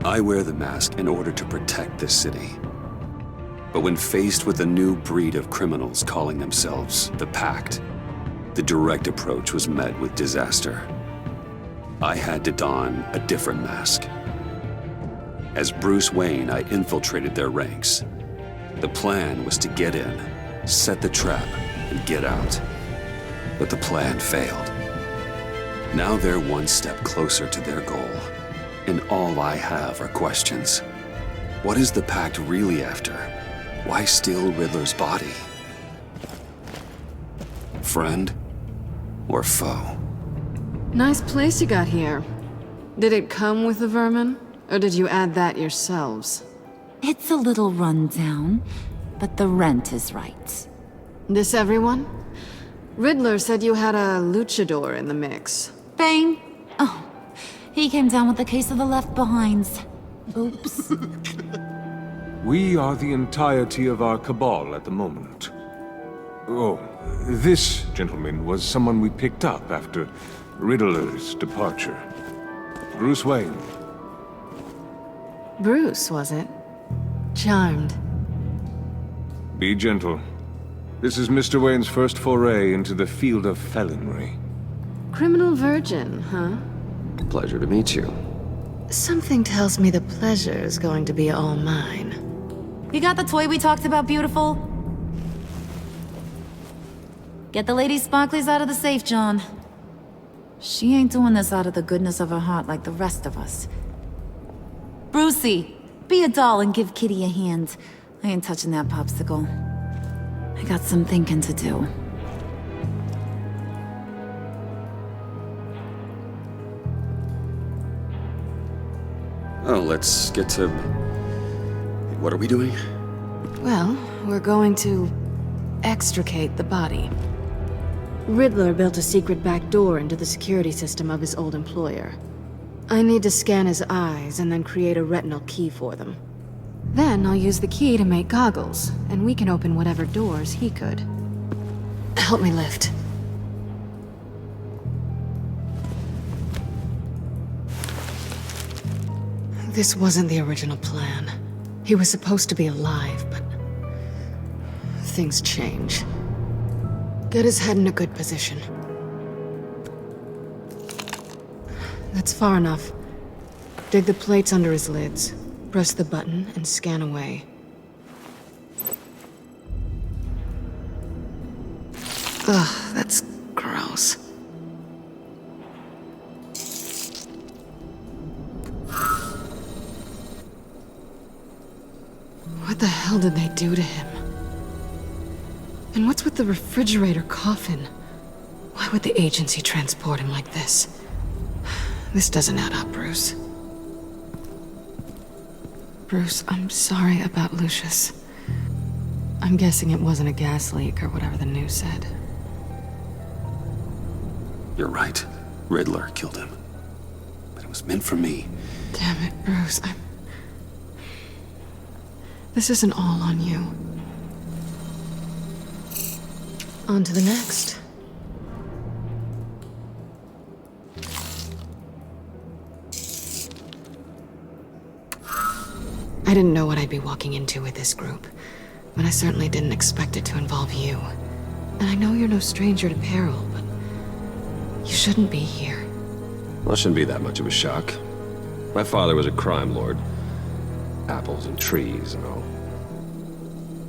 I wear the mask in order to protect this city. But when faced with a new breed of criminals calling themselves the Pact, the direct approach was met with disaster. I had to don a different mask. As Bruce Wayne, I infiltrated their ranks. The plan was to get in, set the trap, and get out. But the plan failed. Now they're one step closer to their goal, and all I have are questions. What is the Pact really after? Why steal Riddler's body? Friend or foe? Nice place you got here. Did it come with the vermin? Or did you add that yourselves? It's a little run down, but the rent is right. This everyone? Riddler said you had a luchador in the mix. Bane? Oh, he came down with a case of the Left Behinds. Oops. We are the entirety of our cabal at the moment. Oh, this gentleman was someone we picked up after Riddler's departure. Bruce Wayne. Bruce, was it? Charmed. Be gentle. This is Mr. Wayne's first foray into the field of felonry. Criminal virgin, huh? Pleasure to meet you. Something tells me the pleasure is going to be all mine. You got the toy we talked about, beautiful? Get the Lady Sparklies out of the safe, John. She ain't doing this out of the goodness of her heart like the rest of us. Brucey, be a doll and give Kitty a hand. I ain't touching that popsicle. I got some thinking to do. Oh, let's get to... What are we doing? Well, we're going to extricate the body. Riddler built a secret back door into the security system of his old employer. I need to scan his eyes and then create a retinal key for them. Then I'll use the key to make goggles, and we can open whatever doors he could. Help me lift. This wasn't the original plan. He was supposed to be alive, but things change. Get his head in a good position. That's far enough. Dig the plates under his lids. Press the button and scan away. Ugh, that's gross. What the hell did they do to him? And what's with the refrigerator coffin? Why would the agency transport him like this? This doesn't add up, Bruce. Bruce, I'm sorry about Lucius. I'm guessing it wasn't a gas leak or whatever the news said. You're right. Riddler killed him. But it was meant for me. Damn it, Bruce. This isn't all on you. On to the next. I didn't know what I'd be walking into with this group, but I certainly didn't expect it to involve you. And I know you're no stranger to peril, but you shouldn't be here. Well, it shouldn't be that much of a shock. My father was a crime lord. Apples and trees and all.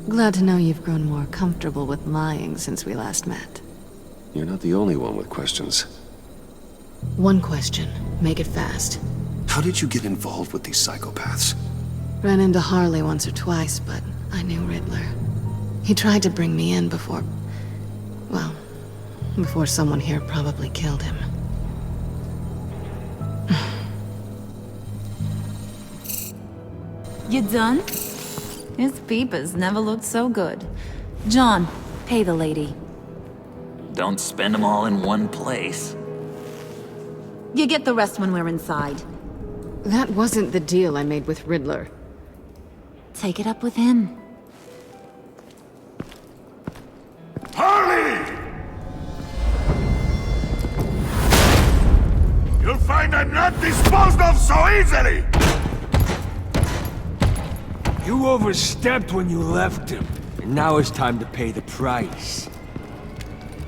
Glad to know you've grown more comfortable with lying since we last met. You're not the only one with questions. One question. Make it fast. How did you get involved with these psychopaths? Ran into Harley once or twice, but I knew Riddler. He tried to bring me in before... well, before someone here probably killed him. You done? His peepers never looked so good. John, pay the lady. Don't spend them all in one place. You get the rest when we're inside. That wasn't the deal I made with Riddler. Take it up with him. Harley! You'll find I'm not disposed of so easily! You overstepped when you left him. And now it's time to pay the price.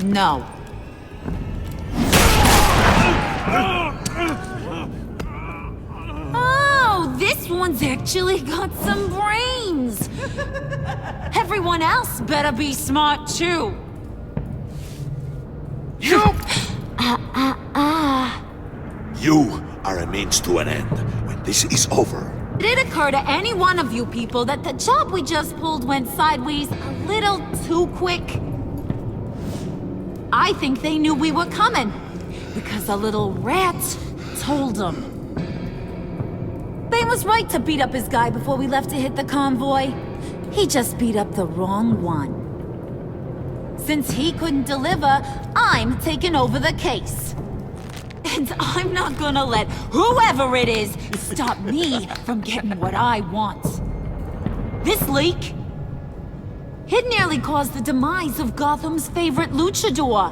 No. Oh, this one's actually got some brains. Everyone else better be smart too. You! You are a means to an end. When this is over, Did it occur to any one of you people that the job we just pulled went sideways a little too quick? I think they knew we were coming, because a little rat told them. They was right to beat up his guy before we left to hit the convoy. He just beat up the wrong one. Since he couldn't deliver, I'm taking over the case. And I'm not gonna let whoever it is stop me from getting what I want. This leak, it nearly caused the demise of Gotham's favorite luchador.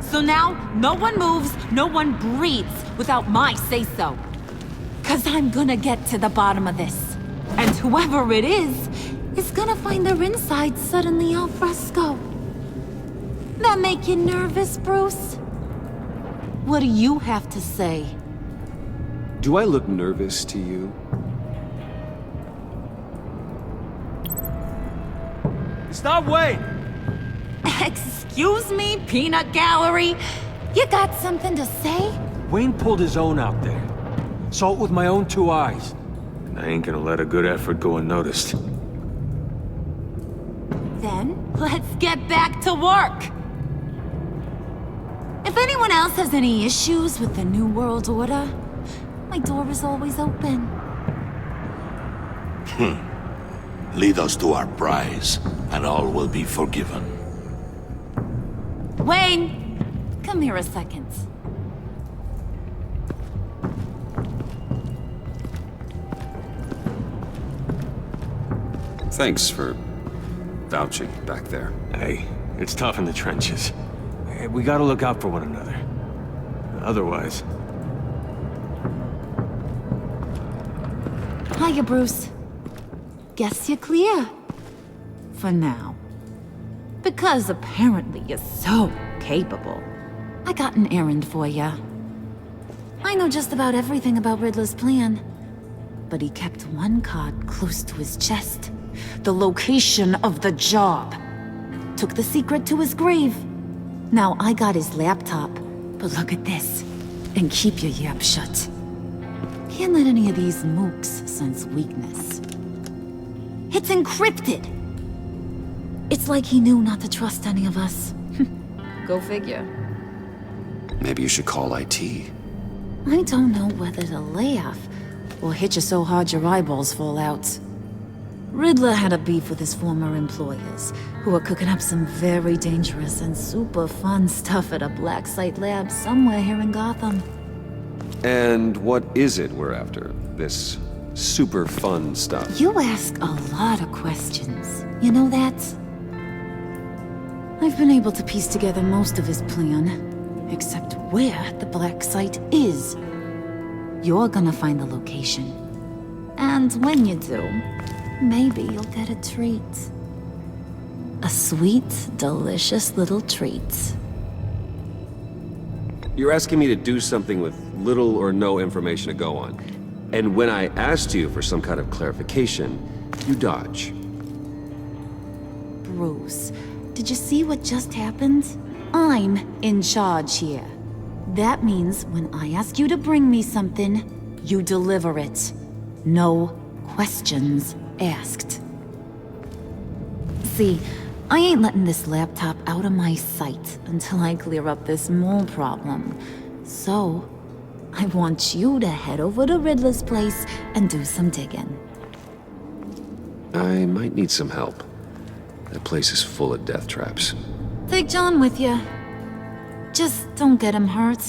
So now, no one moves, no one breathes without my say-so. 'Cause I'm gonna get to the bottom of this. And whoever it is gonna find their insides suddenly al fresco. That make you nervous, Bruce? What do you have to say? Do I look nervous to you? Stop Wayne! Excuse me, peanut gallery? You got something to say? Wayne pulled his own out there. Saw it with my own 2 eyes. And I ain't gonna let a good effort go unnoticed. Then, let's get back to work. If anyone else has any issues with the New World Order, my door is always open. lead us to our prize, and all will be forgiven. Wayne, come here a second. Thanks for vouching back there. Hey, it's tough in the trenches. Hey, we gotta look out for one another. Otherwise... Hiya, Bruce. Guess you're clear. For now. Because apparently you're so capable. I got an errand for ya. I know just about everything about Riddler's plan. But he kept one card close to his chest. The location of the job. Took the secret to his grave. Now I got his laptop. But look at this. And keep your yap shut. Can't let any of these mooks sense weakness. It's encrypted! It's like he knew not to trust any of us. Go figure. Maybe you should call IT. I don't know whether to laugh or hit you so hard your eyeballs fall out. Riddler had a beef with his former employers, who were cooking up some very dangerous and super fun stuff at a black site lab somewhere here in Gotham. And what is it we're after? This super fun stuff? You ask a lot of questions. You know that? I've been able to piece together most of his plan, except where the black site is. You're gonna find the location. And when you do, maybe you'll get a treat. A sweet, delicious little treat. You're asking me to do something with little or no information to go on. And when I asked you for some kind of clarification, you dodge. Bruce, did you see what just happened? I'm in charge here. That means when I ask you to bring me something, you deliver it. No questions asked. See, I ain't letting this laptop out of my sight until I clear up this mole problem. So, I want you to head over to Riddler's place and do some digging. I might need some help. That place is full of death traps. Take John with you. Just don't get him hurt.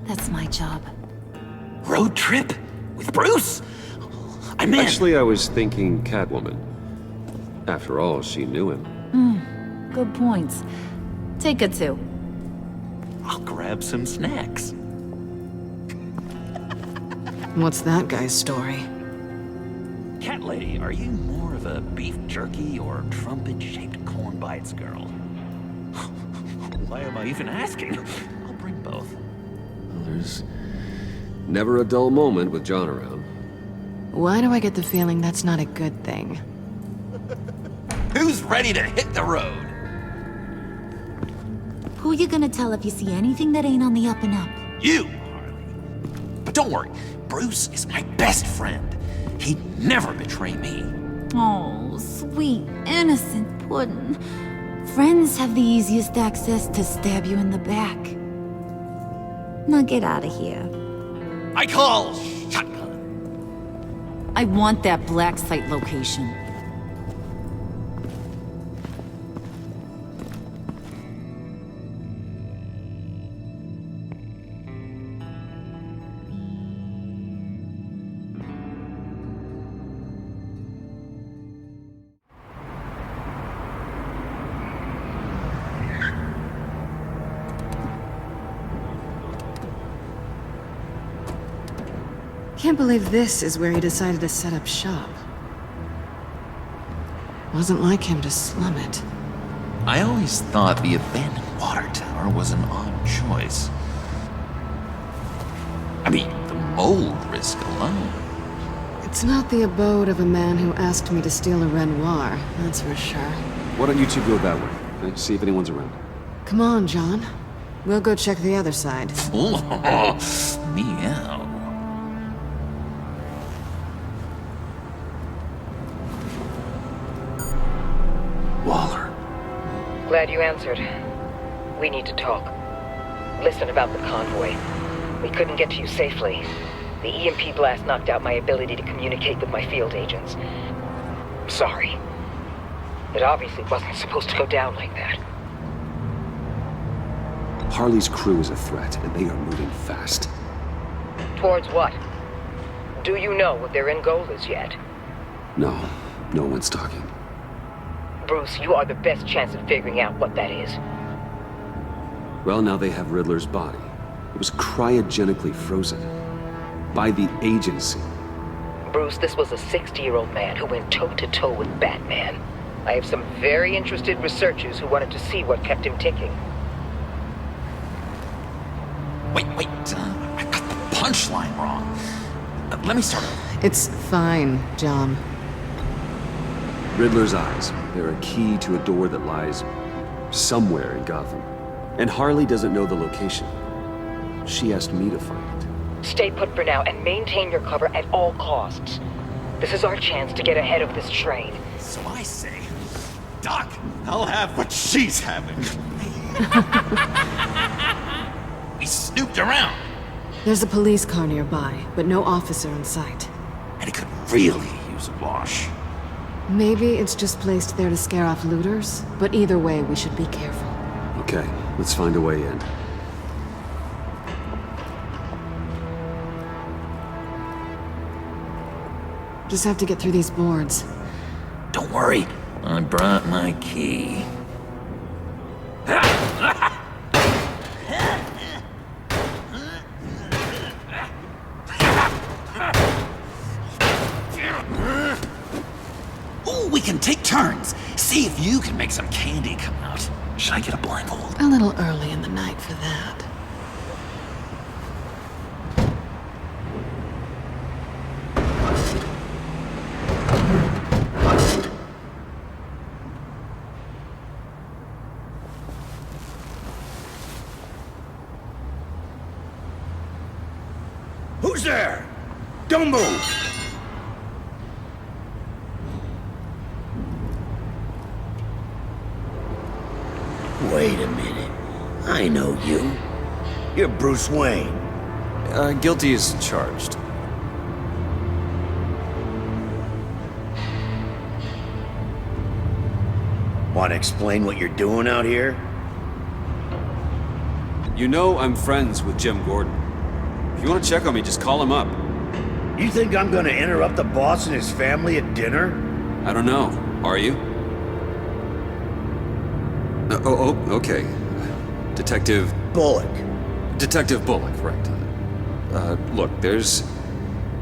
That's my job. Road trip? With Bruce? I'm in. Actually, I was thinking Catwoman. After all, she knew him. Good point. Take her too. I'll grab some snacks. What's that guy's story? Cat lady, are you more of a beef jerky or trumpet-shaped corn bites girl? Why am I even asking? I'll bring both. Well, there's never a dull moment with John around. Why do I get the feeling that's not a good thing? Who's ready to hit the road? Who you gonna tell if you see anything that ain't on the up and up? You, Harley. But don't worry, Bruce is my best friend. He'd never betray me. Oh, sweet, innocent Puddin'. Friends have the easiest access to stab you in the back. Now get out of here. I call shotgun. I want that black site location. Can't believe this is where he decided to set up shop. Wasn't like him to slum it. I always thought the abandoned water tower was an odd choice. I mean, the mold risk alone. It's not the abode of a man who asked me to steal a Renoir, that's for sure. Why don't you two go that way? Okay? See if anyone's around. Come on, John. We'll go check the other side. Meow. Waller. Glad you answered. We need to talk. Listen about the convoy. We couldn't get to you safely. The EMP blast knocked out my ability to communicate with my field agents. Sorry. It obviously wasn't supposed to go down like that. Harley's crew is a threat, and they are moving fast. Towards what? Do you know what their end goal is yet? No, no one's talking. Bruce, you are the best chance of figuring out what that is. Well, now they have Riddler's body. It was cryogenically frozen. By the agency. Bruce, this was a 60-year-old man who went toe-to-toe with Batman. I have some very interested researchers who wanted to see what kept him ticking. Wait, I got the punchline wrong. Let me start over. It's fine, John. Riddler's eyes. They're a key to a door that lies somewhere in Gotham. And Harley doesn't know the location. She asked me to find it. Stay put for now and maintain your cover at all costs. This is our chance to get ahead of this train. So I say, Doc, I'll have what she's having. We snooped around. There's a police car nearby, but no officer in sight. And it could really use a wash. Maybe it's just placed there to scare off looters, but either way, we should be careful. Okay, let's find a way in. Just have to get through these boards. Don't worry, I brought my key. Ooh, we can take turns. See if you can make some candy come out. Should I get a blindfold? A little early in the night for that. Who's there? Don't move! Wait a minute. I know you. You're Bruce Wayne. Guilty as charged. Want to explain what you're doing out here? You know I'm friends with Jim Gordon. If you want to check on me, just call him up. You think I'm gonna interrupt the boss and his family at dinner? I don't know. Are you? Okay. Detective Bullock. Detective Bullock, right. Look, there's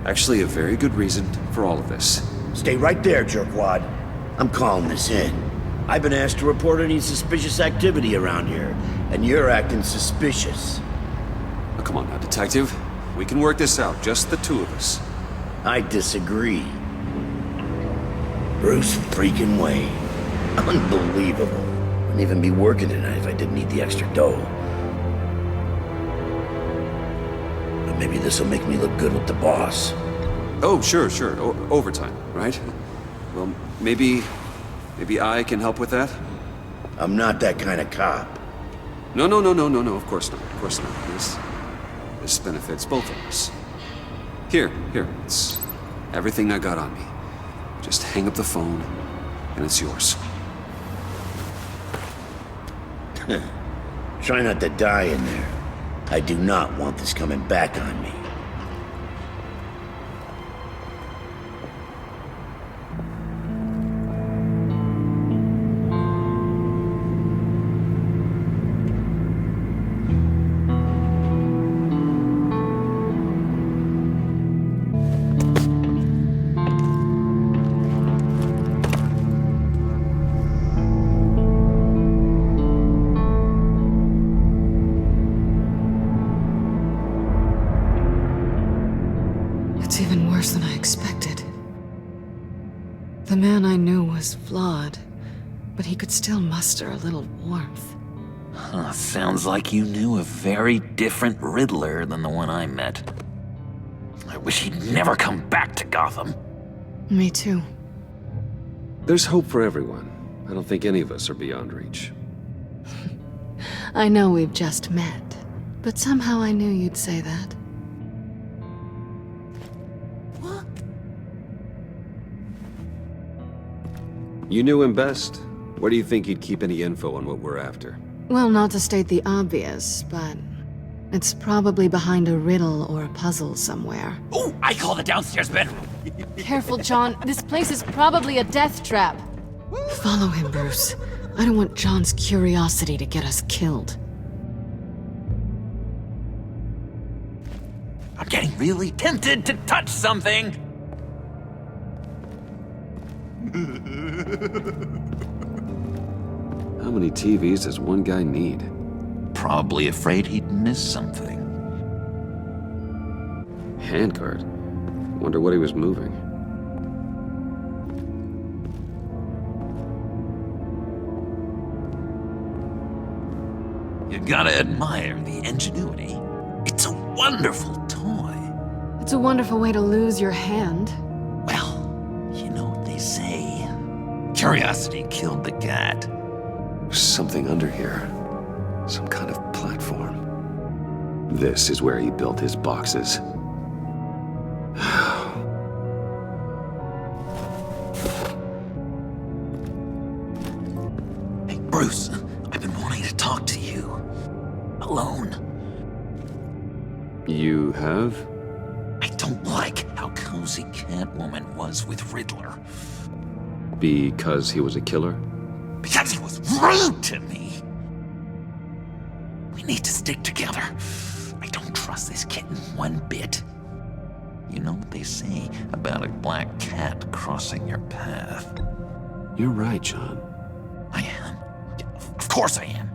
actually a very good reason for all of this. Stay right there, jerkwad. I'm calling this in. I've been asked to report any suspicious activity around here, and you're acting suspicious. Oh, come on now, detective. We can work this out, just the two of us. I disagree. Bruce freaking Wayne. Unbelievable. Wouldn't even be working tonight if I didn't need the extra dough. But maybe this'll make me look good with the boss. Oh, sure. Overtime, right? Well, maybe I can help with that? I'm not that kind of cop. No, of course not. Of course not. This benefits both of us. Here, it's everything I got on me. Just hang up the phone, and it's yours. Try not to die in there. I do not want this coming back on me. It's even worse than I expected. The man I knew was flawed, but he could still muster a little warmth. Huh, sounds like you knew a very different Riddler than the one I met. I wish he'd never come back to Gotham. Me too. There's hope for everyone. I don't think any of us are beyond reach. I know we've just met, but somehow I knew you'd say that. You knew him best. Where do you think he'd keep any info on what we're after? Well, not to state the obvious, but it's probably behind a riddle or a puzzle somewhere. Oh, I call the downstairs bedroom. Careful, John. This place is probably a death trap. Follow him, Bruce. I don't want John's curiosity to get us killed. I'm getting really tempted to touch something. How many TVs does one guy need? Probably afraid he'd miss something. Handcart. Wonder what he was moving. You gotta admire the ingenuity. It's a wonderful toy. It's a wonderful way to lose your hand. Well, you know what they say. Curiosity killed the cat. There's something under here. Some kind of platform. This is where he built his boxes. Hey, Bruce, I've been wanting to talk to you. Alone. You have? I don't like how cozy Catwoman was with Riddler. Because he was a killer? Because he was rude to me. We need to stick together. I don't trust this kitten one bit. You know what they say about a black cat crossing your path? You're right, John. I am. Of course I am.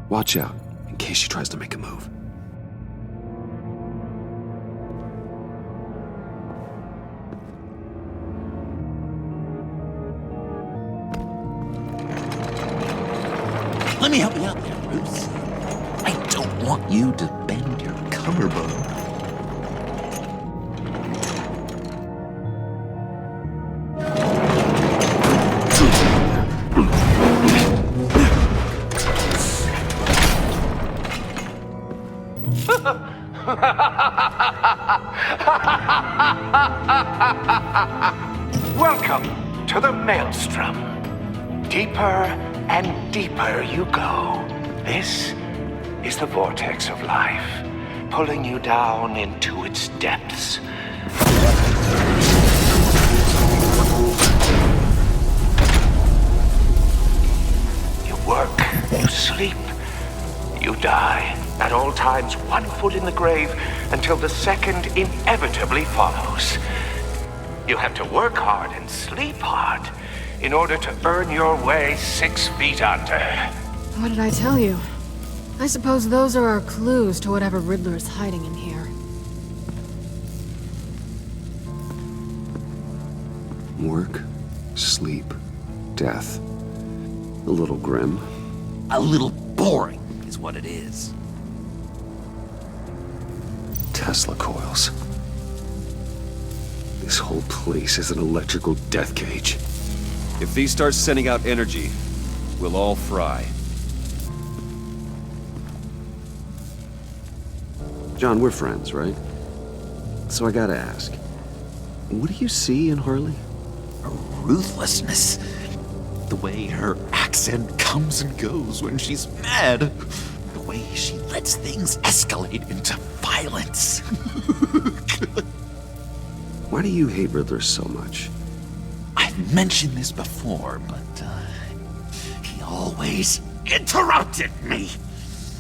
Watch out, in case she tries to make a move. Let me help you out there, Bruce. I don't want you to bend your collarbone. Welcome to the Maelstrom. Deeper and deeper you go. This is the vortex of life, pulling you down into its depths. You work, you sleep, you die. At all times, one foot in the grave until the second inevitably follows. You have to work hard and sleep hard in order to earn your way 6 feet under. What did I tell you? I suppose those are our clues to whatever Riddler is hiding in here. Work, sleep, death. A little grim. A little boring is what it is. Tesla coils. This whole place is an electrical death cage. If these start sending out energy, we'll all fry. John, we're friends, right? So I gotta ask, what do you see in Harley? Her ruthlessness. The way her accent comes and goes when she's mad. The way she lets things escalate into violence. Why do you hate Riddler so much? I've mentioned this before, but he always interrupted me.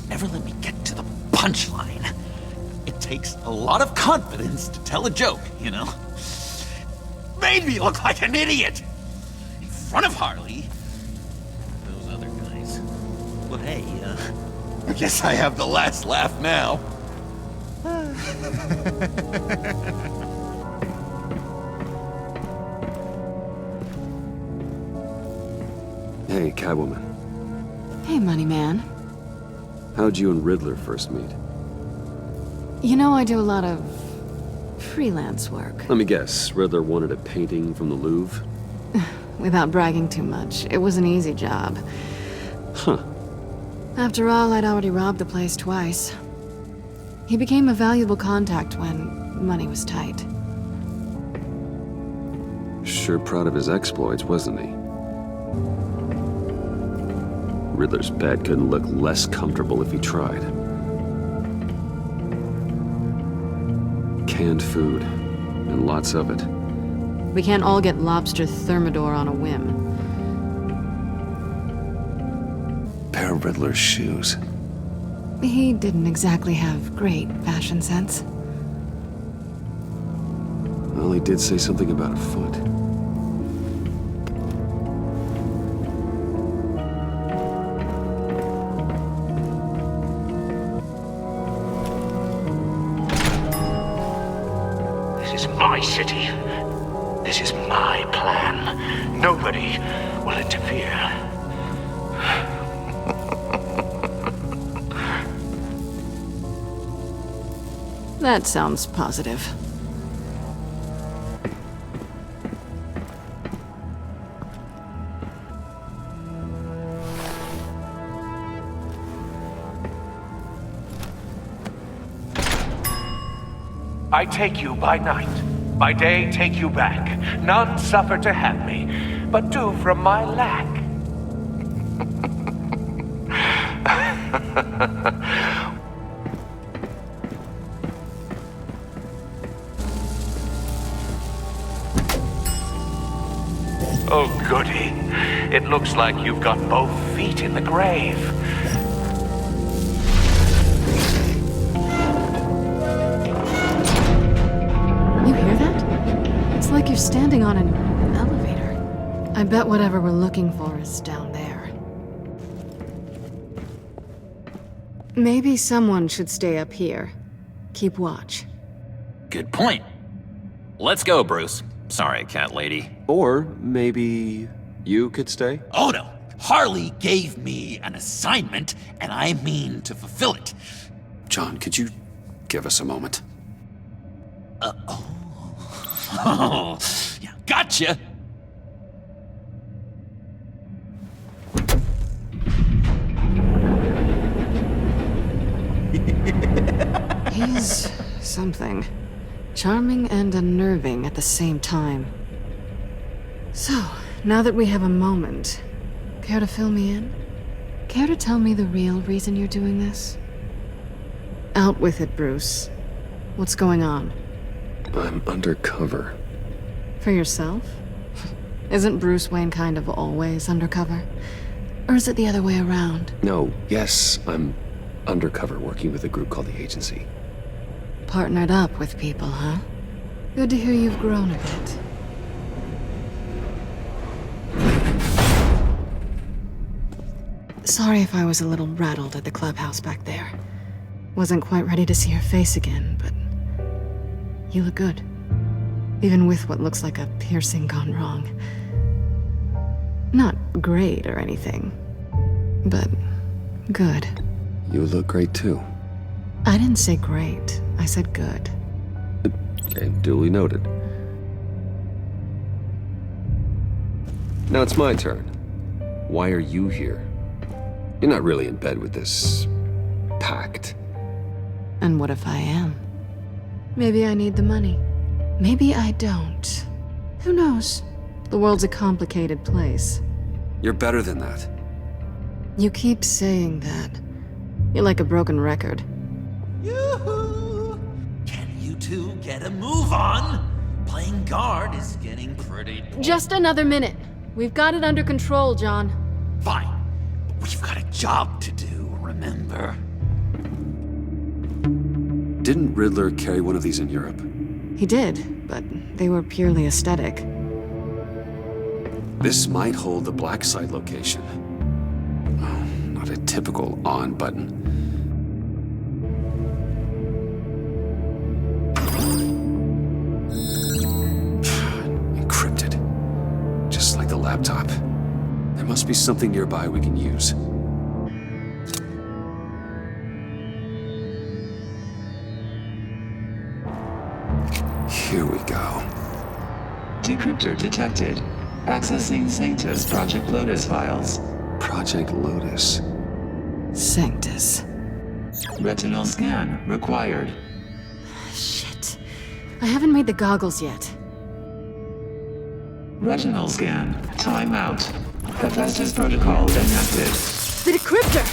Never let me get to the punchline. It takes a lot of confidence to tell a joke, you know? Made me look like an idiot! In front of Harley. Those other guys. Well, hey, I guess I have the last laugh now. Hey, Catwoman. Hey, Money Man. How'd you and Riddler first meet? You know I do a lot of freelance work. Let me guess, Riddler wanted a painting from the Louvre? Without bragging too much, it was an easy job. Huh. After all, I'd already robbed the place twice. He became a valuable contact when money was tight. Sure proud of his exploits, wasn't he? Riddler's bed couldn't look less comfortable if he tried. Canned food, and lots of it. We can't all get lobster thermidor on a whim. Pair of Riddler's shoes. He didn't exactly have great fashion sense. Well, he did say something about a foot. This is my city. This is my plan. Nobody will interfere. That sounds positive. I take you by night. By day, take you back. None suffer to have me, but do from my lack. Oh, goody. It looks like you've got both feet in the grave. You hear that? It's like you're standing on an elevator. I bet whatever we're looking for is down there. Maybe someone should stay up here. Keep watch. Good point. Let's go, Bruce. Sorry, cat lady. Or maybe you could stay? Oh no! Harley gave me an assignment, and I mean to fulfill it. John, could you give us a moment? Oh, yeah, gotcha! He's something. Charming and unnerving at the same time. So, now that we have a moment, care to fill me in? Care to tell me the real reason you're doing this? Out with it, Bruce. What's going on? I'm undercover. For yourself? Isn't Bruce Wayne kind of always undercover? Or is it the other way around? No, yes, I'm undercover working with a group called the Agency. Partnered up with people, huh? Good to hear you've grown a bit. Sorry if I was a little rattled at the clubhouse back there. Wasn't quite ready to see your face again, but you look good. Even with what looks like a piercing gone wrong. Not great or anything, but good. You look great too. I didn't say great, I said good. Okay, duly noted. Now it's my turn. Why are you here? You're not really in bed with this pact. And what if I am? Maybe I need the money. Maybe I don't. Who knows? The world's a complicated place. You're better than that. You keep saying that. You're like a broken record. Yoo-hoo! Can you two get a move on? Playing guard is getting pretty... Just another minute. We've got it under control, John. Fine. But we've got a job to do, remember? Didn't Riddler carry one of these in Europe? He did, but they were purely aesthetic. This might hold the black site location. Oh, not a typical on button. Encrypted. Just like the laptop. There must be something nearby we can use. Here we go. Decryptor detected. Accessing Sanctus Project Lotus files. Project Lotus. Sanctus. Retinal scan required. Shit. I haven't made the goggles yet. Retinal scan. Timeout. Hephaestus protocol enacted. The decryptor!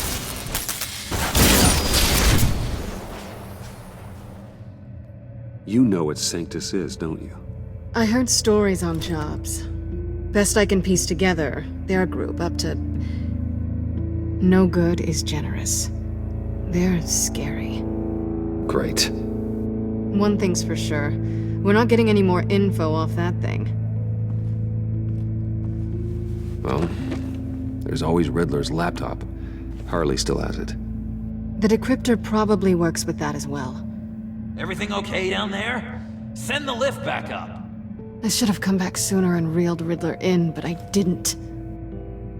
You know what Sanctus is, don't you? I heard stories on jobs. Best I can piece together, they're a group up to... No good is generous. They're scary. Great. One thing's for sure. We're not getting any more info off that thing. Well, there's always Riddler's laptop. Harley still has it. The decryptor probably works with that as well. Everything okay down there? Send the lift back up. I should have come back sooner and reeled Riddler in, but I didn't.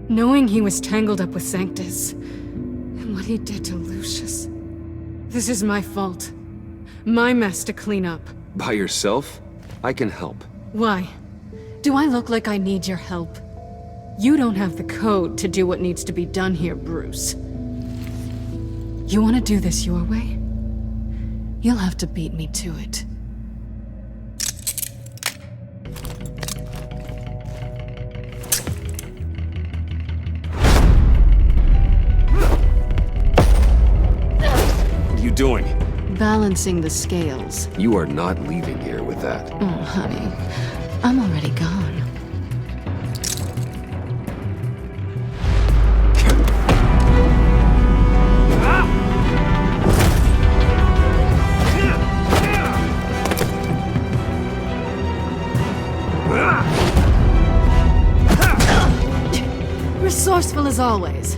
Knowing he was tangled up with Sanctus, and what he did to Lucius. This is my fault. My mess to clean up. By yourself? I can help. Why? Do I look like I need your help? You don't have the code to do what needs to be done here, Bruce. You want to do this your way? You'll have to beat me to it. What are you doing? Balancing the scales. You are not leaving here with that. Oh, honey. I'm already gone. Resourceful as always.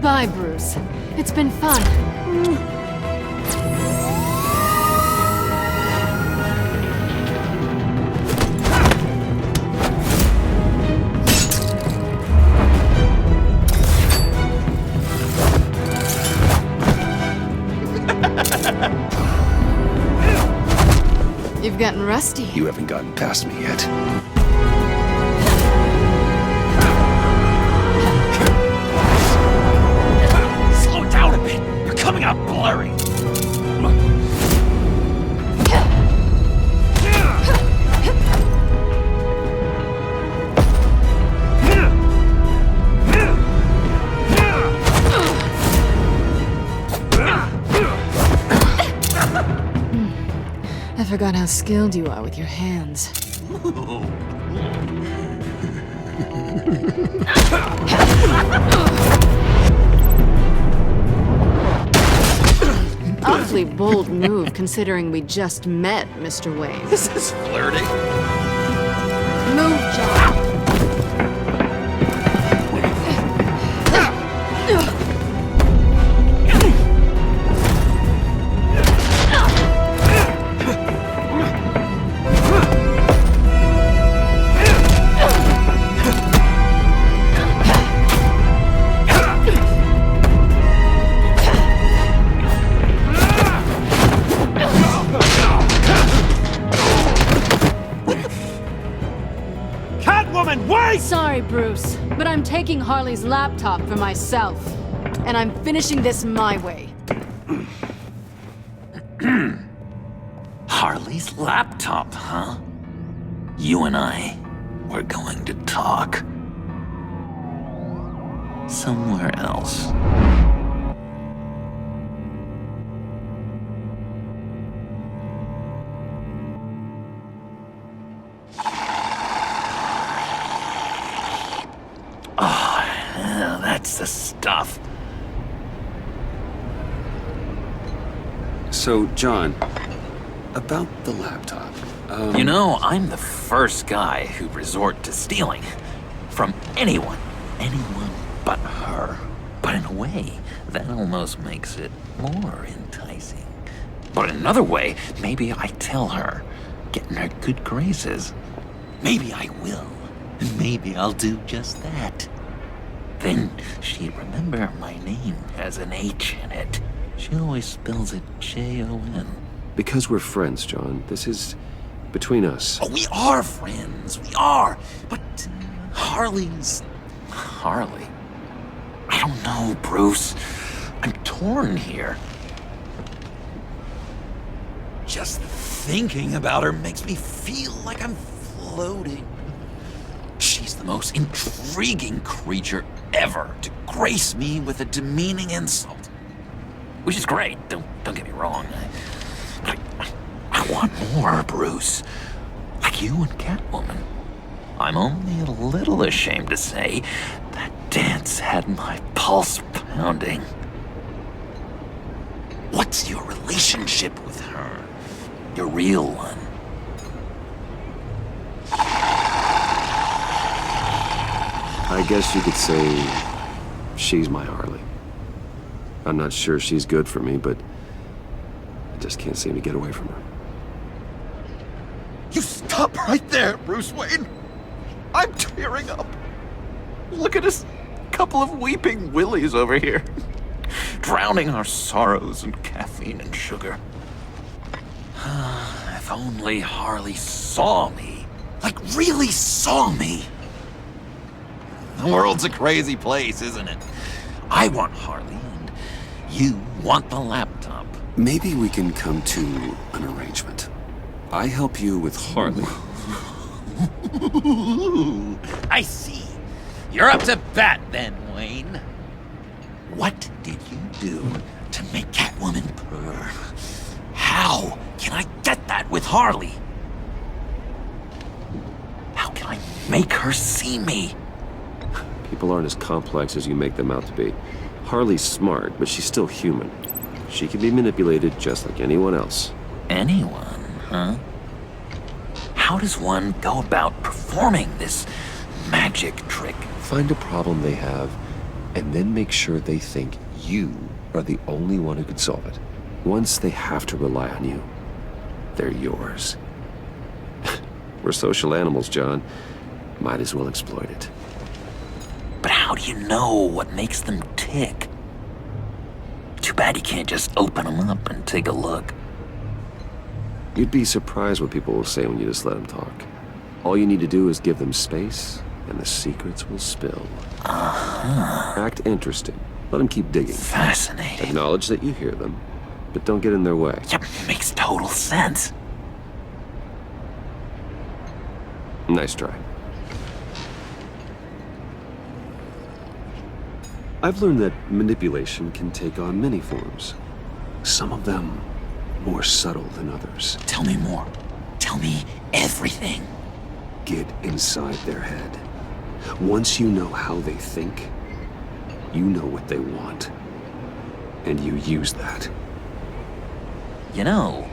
Bye, Bruce. It's been fun. You've gotten rusty. You haven't gotten past me yet. Slow down a bit. You're coming out blurry. I forgot how skilled you are with your hands. I'll awfully bold move considering we just met, Mr. Wayne. This is flirting. Move, John. Sorry, Bruce, but I'm taking Harley's laptop for myself. And I'm finishing this my way. Harley's laptop, huh? You and I, we're going to talk. Somewhere else. That's the stuff. So, John, about the laptop. You know, I'm the first guy who'd resort to stealing. From anyone. Anyone but her. But in a way, that almost makes it more enticing. But in another way, maybe I tell her, get in her good graces. Maybe I will. Maybe I'll do just that. Then she'd remember my name has an H in it. She always spells it Jon. Because we're friends, John. This is between us. Oh, we are friends. We are. But Harley's... Harley? I don't know, Bruce. I'm torn here. Just thinking about her makes me feel like I'm floating. She's the most intriguing creature ever to grace me with a demeaning insult. Which is great, don't get me wrong. I want more, Bruce. Like you and Catwoman. I'm only a little ashamed to say that dance had my pulse pounding. What's your relationship with her? Your real one? I guess you could say she's my Harley. I'm not sure she's good for me, but I just can't seem to get away from her. You stop right there, Bruce Wayne. I'm tearing up. Look at us, couple of weeping willies over here. Drowning our sorrows in caffeine and sugar. If only Harley saw me. Like, really saw me. The world's a crazy place, isn't it? I want Harley, and you want the laptop. Maybe we can come to an arrangement. I help you with Harley. I see. You're up to bat then, Wayne. What did you do to make Catwoman purr? How can I get that with Harley? How can I make her see me? People aren't as complex as you make them out to be. Harley's smart, but she's still human. She can be manipulated just like anyone else. Anyone, huh? How does one go about performing this magic trick? Find a problem they have, and then make sure they think you are the only one who could solve it. Once they have to rely on you, they're yours. We're social animals, John. Might as well exploit it. But how do you know what makes them tick? Too bad you can't just open them up and take a look. You'd be surprised what people will say when you just let them talk. All you need to do is give them space, and the secrets will spill. Act interesting. Let them keep digging. Fascinating. Acknowledge that you hear them, but don't get in their way. Yep, makes total sense. Nice try. I've learned that manipulation can take on many forms. Some of them more subtle than others. Tell me more. Tell me everything. Get inside their head. Once you know how they think, you know what they want. And you use that. You know,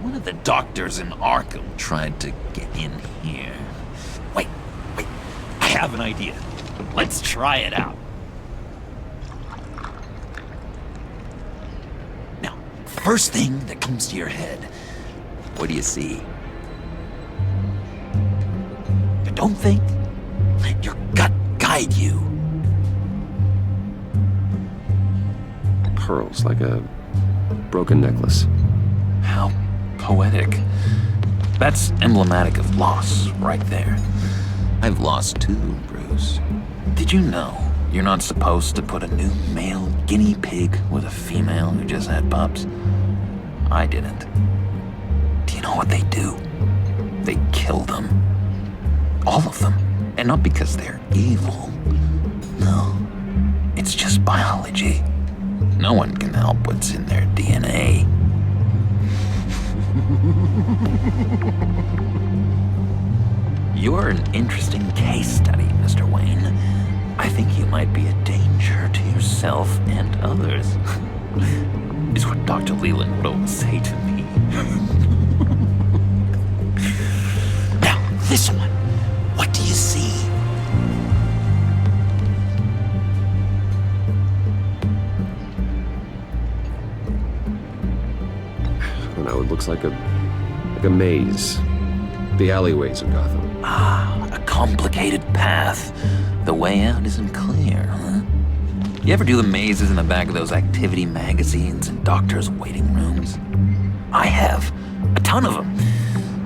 one of the doctors in Arkham tried to get in here. Wait, I have an idea. Let's try it out. Now, first thing that comes to your head, what do you see? Don't think. Let your gut guide you. Pearls, like a broken necklace. How poetic. That's emblematic of loss, right there. I've lost too, Bruce. Did you know you're not supposed to put a new male guinea pig with a female who just had pups? I didn't. Do you know what they do? They kill them. All of them. And not because they're evil. No. It's just biology. No one can help what's in their DNA. You're an interesting case study, Mr. Wayne. I think you might be a danger to yourself and others. Is what Dr. Leland would always say to me. Now, this one. What do you see? I don't know, it looks like a maze. The alleyways of Gotham. Ah, a complicated path. The way out isn't clear, huh? You ever do the mazes in the back of those activity magazines and doctors' waiting rooms? I have. A ton of them.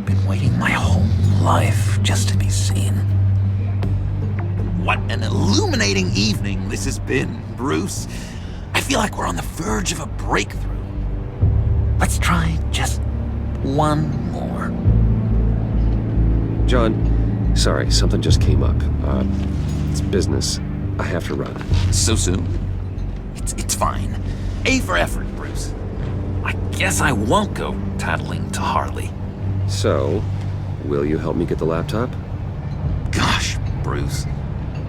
Been waiting my whole life just to be seen. What an illuminating evening this has been, Bruce. I feel like we're on the verge of a breakthrough. Let's try just one more. John, sorry, something just came up. It's business. I have to run. So soon? It's fine. A for effort, Bruce. I guess I won't go tattling to Harley. So, will you help me get the laptop? Gosh, Bruce.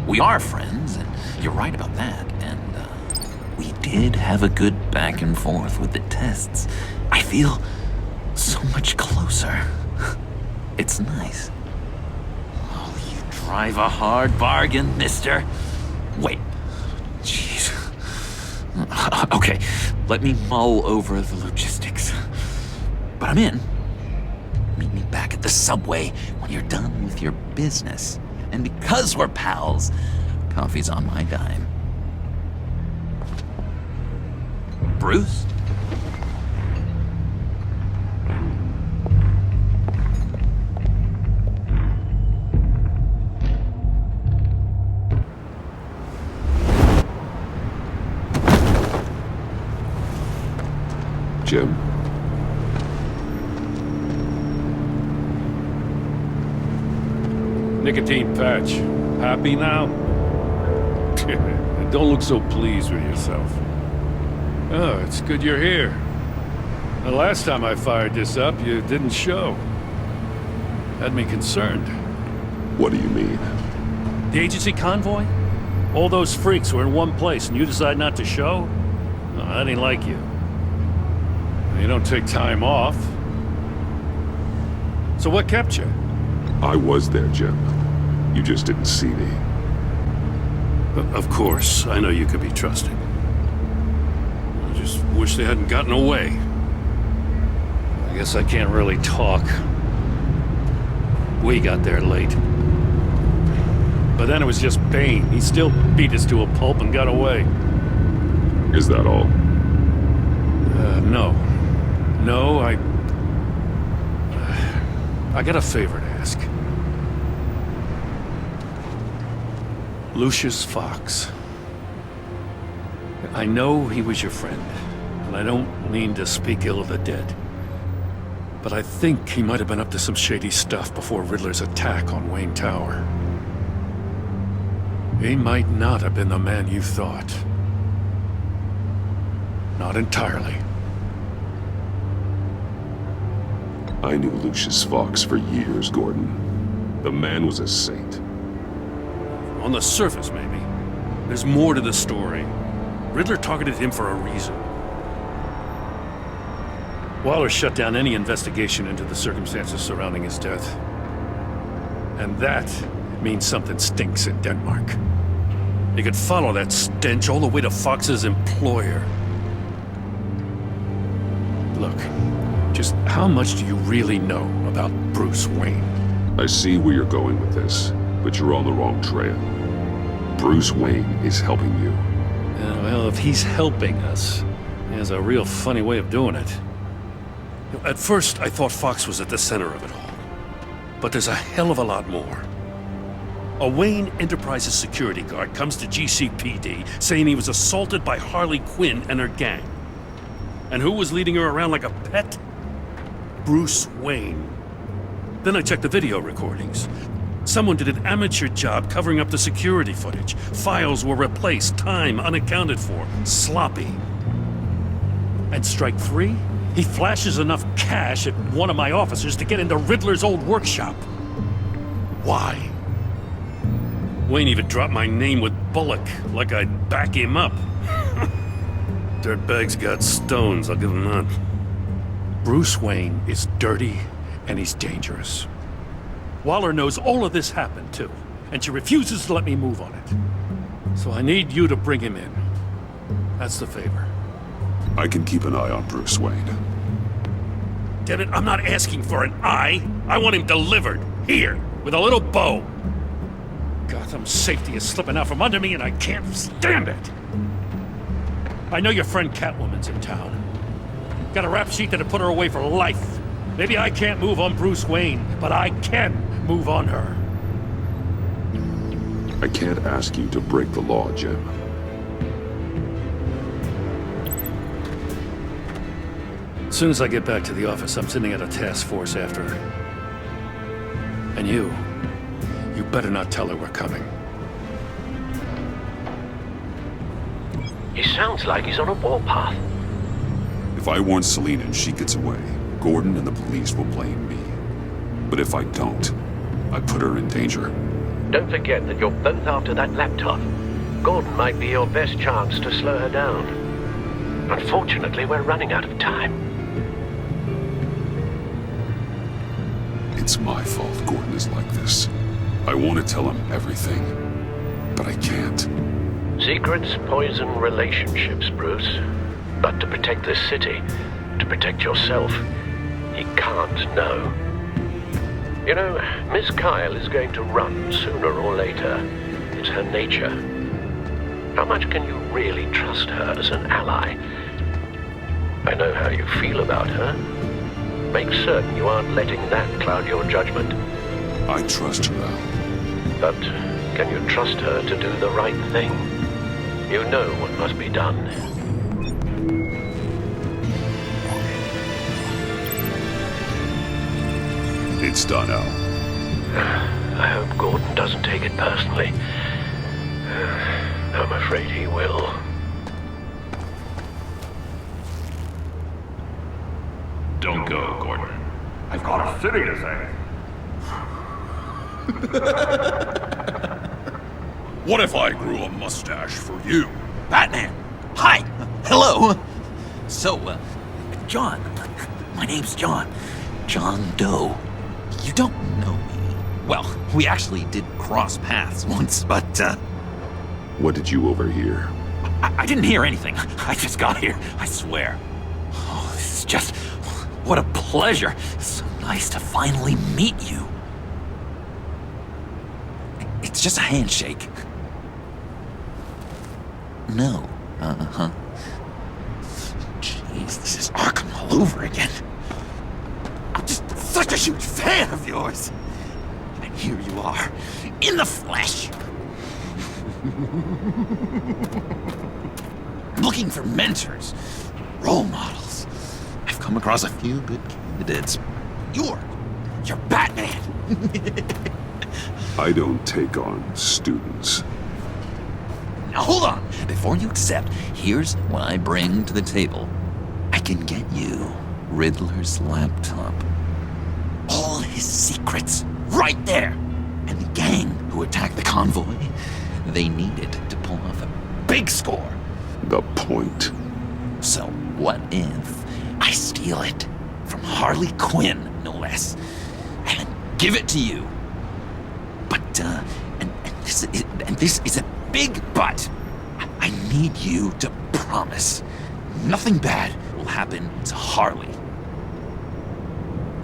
We are friends, and you're right about that. And we did have a good back and forth with the tests. I feel so much closer. It's nice. Oh, you drive a hard bargain, mister. Wait. Jeez. Okay, let me mull over the logistics. But I'm in. Meet me back at the subway when you're done with your business. And because we're pals, coffee's on my dime. Bruce? Jim? Nicotine patch. Happy now? Don't look so pleased with yourself. Oh, it's good you're here. The last time I fired this up, you didn't show. Had me concerned. What do you mean? The agency convoy? All those freaks were in one place and you decide not to show? No, that ain't like you. You don't take time off. So what kept you? I was there, Jim. You just didn't see me. Of course, I know you could be trusted. I just wish they hadn't gotten away. I guess I can't really talk. We got there late. But then it was just Bane. He still beat us to a pulp and got away. Is that all? No. No, I got a favor to ask. Lucius Fox. I know he was your friend, and I don't mean to speak ill of the dead. But I think he might have been up to some shady stuff before Riddler's attack on Wayne Tower. He might not have been the man you thought. Not entirely. I knew Lucius Fox for years, Gordon. The man was a saint. On the surface, maybe. There's more to the story. Riddler targeted him for a reason. Waller shut down any investigation into the circumstances surrounding his death. And that means something stinks in Denmark. You could follow that stench all the way to Fox's employer. Look, just how much do you really know about Bruce Wayne? I see where you're going with this, but you're on the wrong trail. Bruce Wayne is helping you. Well, if he's helping us, he has a real funny way of doing it. At first, I thought Fox was at the center of it all. But there's a hell of a lot more. A Wayne Enterprises security guard comes to GCPD saying he was assaulted by Harley Quinn and her gang. And who was leading her around like a pet? Bruce Wayne. Then I checked the video recordings. Someone did an amateur job covering up the security footage. Files were replaced, time unaccounted for, sloppy. And strike three? He flashes enough cash at one of my officers to get into Riddler's old workshop. Why? Wayne even dropped my name with Bullock, like I'd back him up. Dirtbag's got stones, I'll give him that. Bruce Wayne is dirty and he's dangerous. Waller knows all of this happened too, and she refuses to let me move on it. So I need you to bring him in. That's the favor. I can keep an eye on Bruce Wayne. Damn it, I'm not asking for an eye. I want him delivered, here, with a little bow. Gotham's safety is slipping out from under me and I can't stand it. I know your friend Catwoman's in town. Got a rap sheet that'd put her away for life. Maybe I can't move on Bruce Wayne, but I can move on her. I can't ask you to break the law, Jim. As soon as I get back to the office, I'm sending out a task force after her. And you better not tell her we're coming. He sounds like he's on a warpath. If I warn Selina and she gets away, Gordon and the police will blame me. But if I don't, I put her in danger. Don't forget that you're both after that laptop. Gordon might be your best chance to slow her down. Unfortunately, we're running out of time. It's my fault Gordon is like this. I want to tell him everything, but I can't. Secrets poison relationships, Bruce. But to protect this city, to protect yourself, he can't know. You know, Miss Kyle is going to run sooner or later. It's her nature. How much can you really trust her as an ally? I know how you feel about her. Make certain you aren't letting that cloud your judgment. I trust her, Al. But can you trust her to do the right thing? You know what must be done. It's done, Al. I hope Gordon doesn't take it personally. I'm afraid he will. Don't go, Gordon. I've got a city to save. What if I grew a mustache for you? Batman! Hi! Hello! So, John. My name's John. John Doe. You don't know me. Well, we actually did cross paths once, but, What did you overhear? I didn't hear anything. I just got here, I swear. Oh, this is just... What a pleasure. So nice to finally meet you. It's just a handshake. No. Uh-huh. Jeez, this is Arkham all over again. I'm just such a huge fan of yours. And here you are, in the flesh. Looking for mentors, role models. I've come across a few good candidates. You're Batman. I don't take on students. Now hold on. Before you accept, here's what I bring to the table. I can get you Riddler's laptop. All his secrets, right there. And the gang who attacked the convoy, they needed to pull off a big score. The point. So what if I steal it from Harley Quinn, no less, and give it to you. But, and this is a big but. I need you to promise nothing bad will happen to Harley.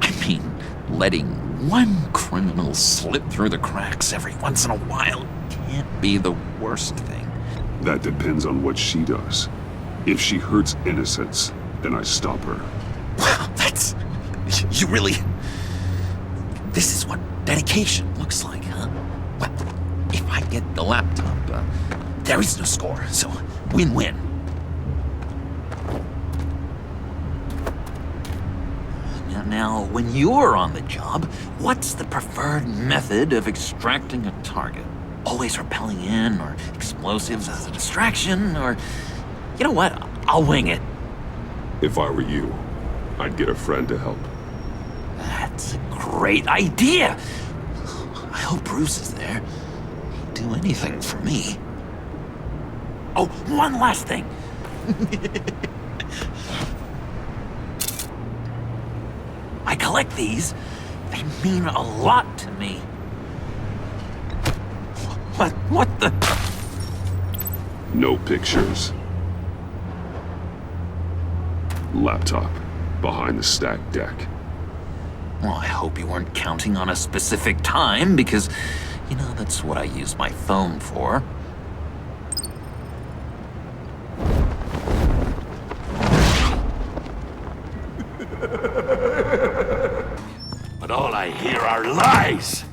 I mean, letting one criminal slip through the cracks every once in a while can't be the worst thing. That depends on what she does. If she hurts innocents, then I stop her. Wow, that's... You really... This is what dedication looks like, huh? Well, if I get the laptop, there is no score, so win-win. Now, when you're on the job, what's the preferred method of extracting a target? Always rappelling in, or explosives as a distraction, or... You know what? I'll wing it. If I were you, I'd get a friend to help. That's a great idea! I hope Bruce is there. He'd do anything for me. Oh, one last thing! I collect these. They mean a lot to me. What the... No pictures. Laptop behind the stacked deck. Well, I hope you weren't counting on a specific time, because, you know, that's what I use my phone for. But all I hear are lies!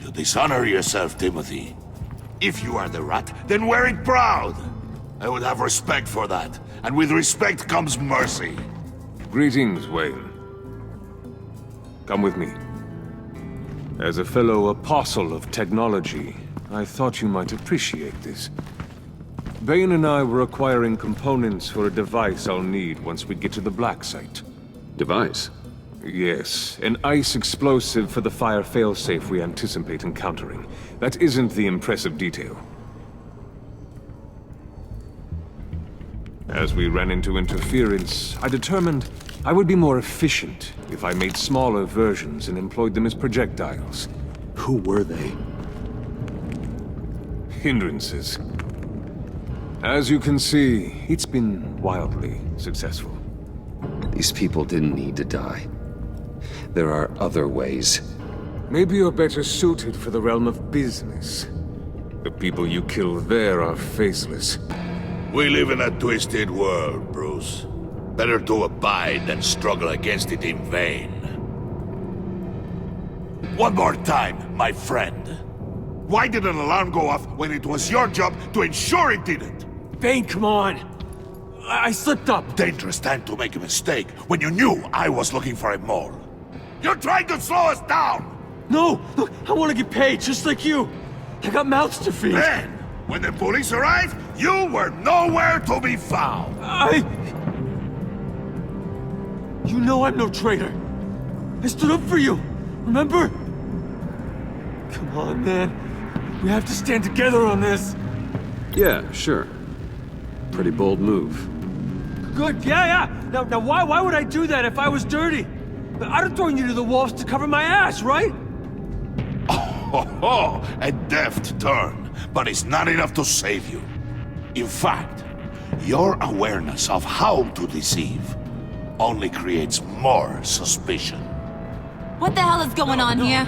You dishonor yourself, Timothy. If you are the rat, then wear it proud! I would have respect for that, and with respect comes mercy. Greetings, Wayne. Come with me. As a fellow apostle of technology, I thought you might appreciate this. Bane and I were acquiring components for a device I'll need once we get to the Black Site. Device? Yes, an ice explosive for the fire failsafe we anticipate encountering. That isn't the impressive detail. As we ran into interference, I determined I would be more efficient if I made smaller versions and employed them as projectiles. Who were they? Hindrances. As you can see, it's been wildly successful. These people didn't need to die. There are other ways. Maybe you're better suited for the realm of business. The people you kill there are faceless. We live in a twisted world, Bruce. Better to abide than struggle against it in vain. One more time, my friend. Why did an alarm go off when it was your job to ensure it didn't? Bane, come on! I slipped up! Dangerous time to make a mistake when you knew I was looking for a mole. You're trying to slow us down! No! Look, I want to get paid, just like you! I got mouths to feed! Then, when the police arrived, you were nowhere to be found! You know I'm no traitor! I stood up for you, remember? Come on, man. We have to stand together on this! Yeah, sure. Pretty bold move. Good, yeah! Now why would I do that if I was dirty? I'd have thrown you to the wolves to cover my ass, right? Oh, a deft turn, but it's not enough to save you. In fact, your awareness of how to deceive only creates more suspicion. What the hell is going on here?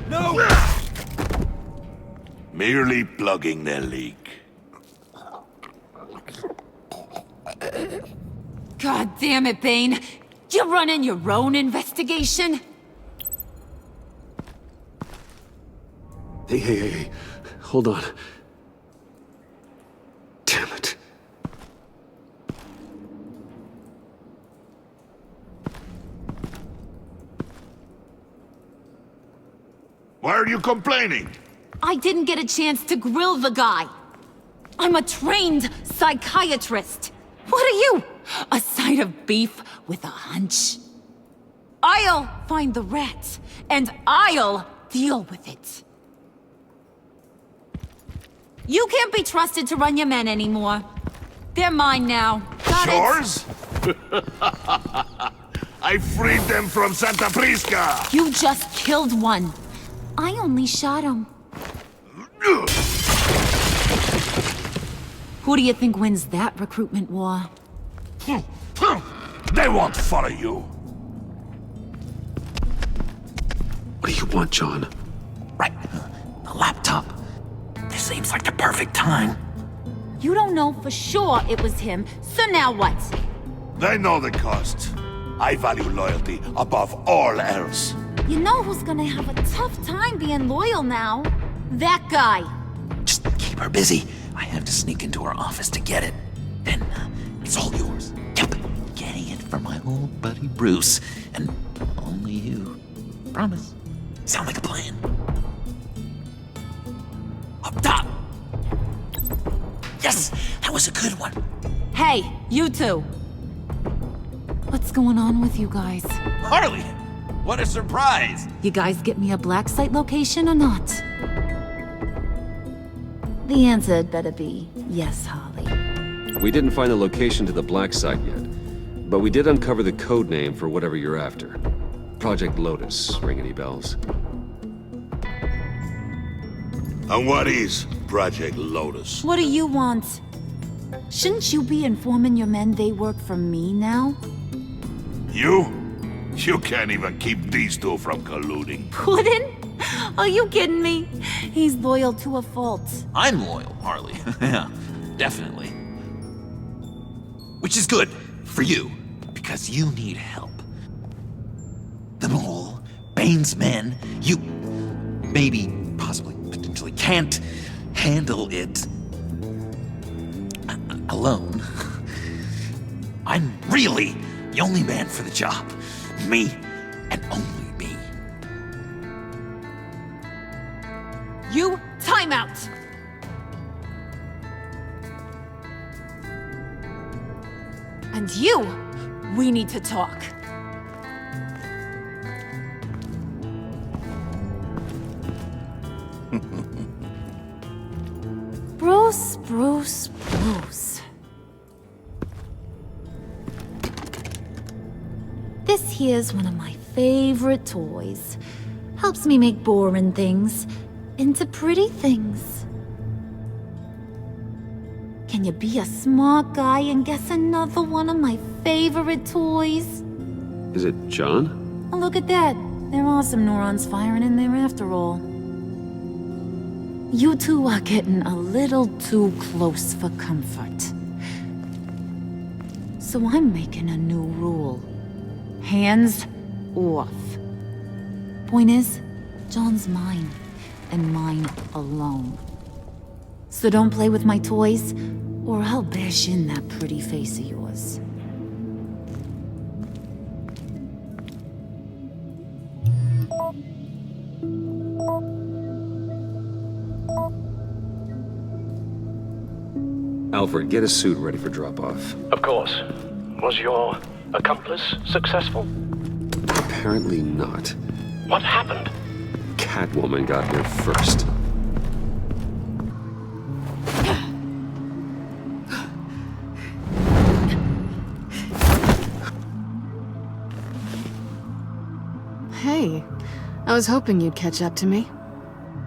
No! Merely plugging the leak. God damn it, Bane. You running your own investigation? Hey. Hold on. Damn it. Why are you complaining? I didn't get a chance to grill the guy. I'm a trained psychiatrist. What are you? A side of beef with a hunch? I'll find the rat, and I'll deal with it. You can't be trusted to run your men anymore. They're mine now. Got Yours? I freed them from Santa Prisca! You just killed one. I only shot him. Who do you think wins that recruitment war? They won't follow you. What do you want, John? Right. The laptop. This seems like the perfect time. You don't know for sure it was him, so now what? They know the cost. I value loyalty above all else. You know who's gonna have a tough time being loyal now? That guy. Just keep her busy. I have to sneak into her office to get it. Then, it's all yours. Yep. Getting it for my old buddy Bruce. And only you. Promise. Sound like a plan? Up top! Yes! That was a good one. Hey, you two. What's going on with you guys? Harley! What a surprise! You guys get me a black site location or not? The answer had better be yes, Harley. We didn't find the location to the black site yet, but we did uncover the code name for whatever you're after. Project Lotus. Ring any bells? And what is Project Lotus? What do you want? Shouldn't you be informing your men they work for me now? You? You can't even keep these two from colluding. Puddin'? Are you kidding me? He's loyal to a fault. I'm loyal, Harley. Yeah, definitely. Which is good for you, because you need help. The Mole, Bane's men, you maybe, possibly, potentially can't handle it alone. I'm really the only man for the job. Me and only me. You, time out! And you, we need to talk. Bruce. This here's one of my favorite toys. Helps me make boring things into pretty things. Can you be a smart guy and guess another one of my favorite toys? Is it John? Oh, look at that. There are some neurons firing in there after all. You two are getting a little too close for comfort. So I'm making a new rule. Hands off. Point is, John's mine, and mine alone. So don't play with my toys, or I'll bash in that pretty face of yours. Alfred, get a suit ready for drop-off. Of course. Was your accomplice successful? Apparently not. What happened? Catwoman got here first. Hey, I was hoping you'd catch up to me.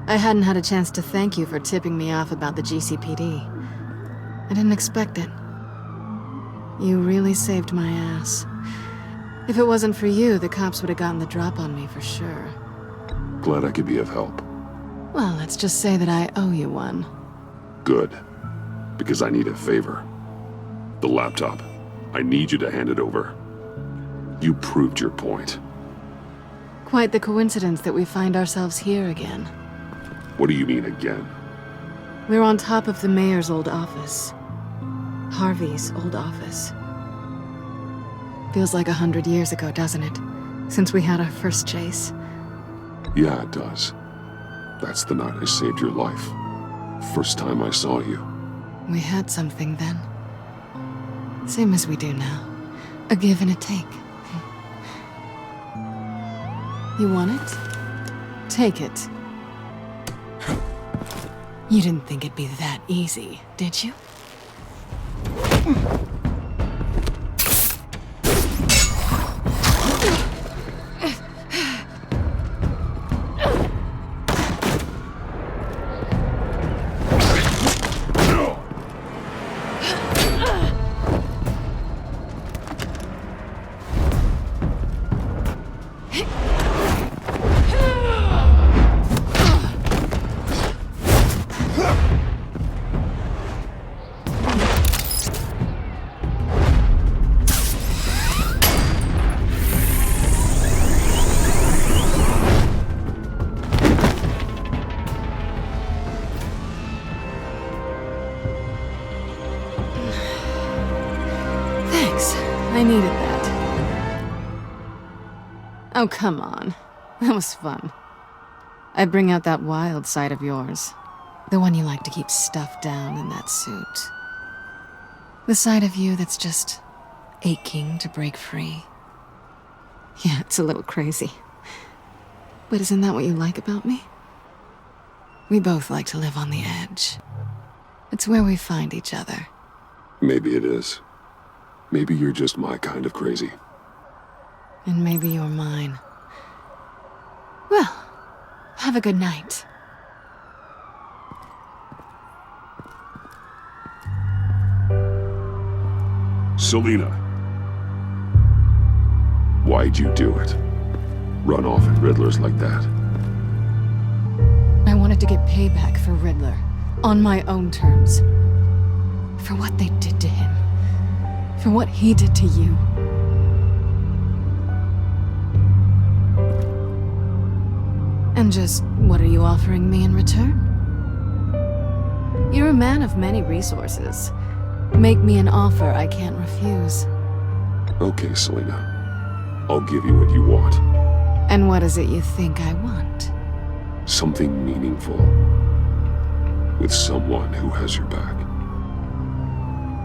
I hadn't had a chance to thank you for tipping me off about the GCPD. I didn't expect it. You really saved my ass. If it wasn't for you, the cops would have gotten the drop on me for sure. Glad I could be of help. Well, let's just say that I owe you one. Good. Because I need a favor. The laptop. I need you to hand it over. You proved your point. Quite the coincidence that we find ourselves here again. What do you mean again? We're on top of the mayor's old office. Harvey's old office. Feels like 100 years ago, doesn't it? Since we had our first chase. Yeah, it does. That's the night I saved your life. First time I saw you. We had something then. Same as we do now. A give and a take. You want it? Take it. You didn't think it'd be that easy, did you? I needed that. Oh, come on. That was fun. I bring out that wild side of yours. The one you like to keep stuffed down in that suit. The side of you that's just aching to break free. Yeah, it's a little crazy. But isn't that what you like about me? We both like to live on the edge. It's where we find each other. Maybe it is. Maybe you're just my kind of crazy. And maybe you're mine. Well, have a good night. Selina. Why'd you do it? Run off at Riddlers like that? I wanted to get payback for Riddler. On my own terms. For what they did to him. For what he did to you. And just, what are you offering me in return? You're a man of many resources. Make me an offer I can't refuse. Okay, Selina. I'll give you what you want. And what is it you think I want? Something meaningful. With someone who has your back.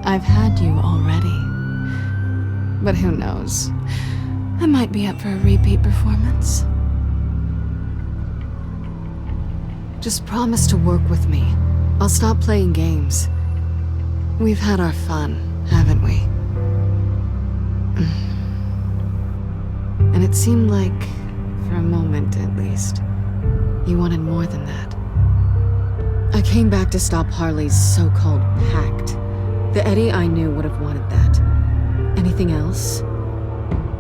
I've had you already. But who knows? I might be up for a repeat performance. Just promise to work with me. I'll stop playing games. We've had our fun, haven't we? And it seemed like, for a moment at least, you wanted more than that. I came back to stop Harley's so-called pact. The Eddie I knew would have wanted that. Anything else?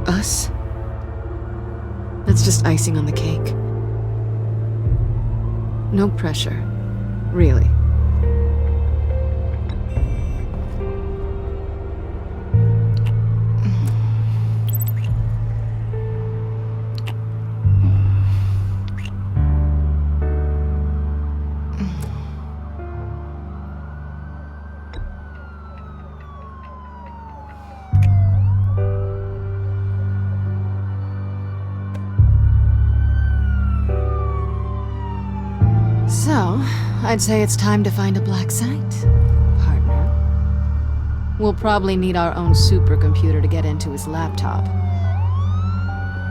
Us? That's just icing on the cake. No pressure. Really. So, I'd say it's time to find a black site, partner. We'll probably need our own supercomputer to get into his laptop.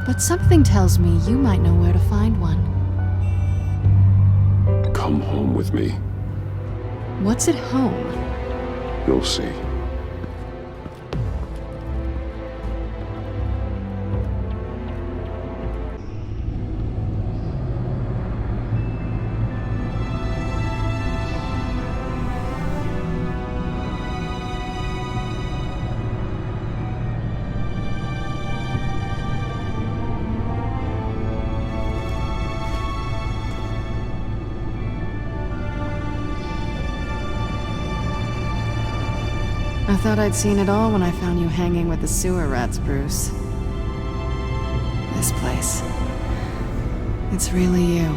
But something tells me you might know where to find one. Come home with me. What's at home? You'll see. I thought I'd seen it all when I found you hanging with the sewer rats, Bruce. This place. It's really you.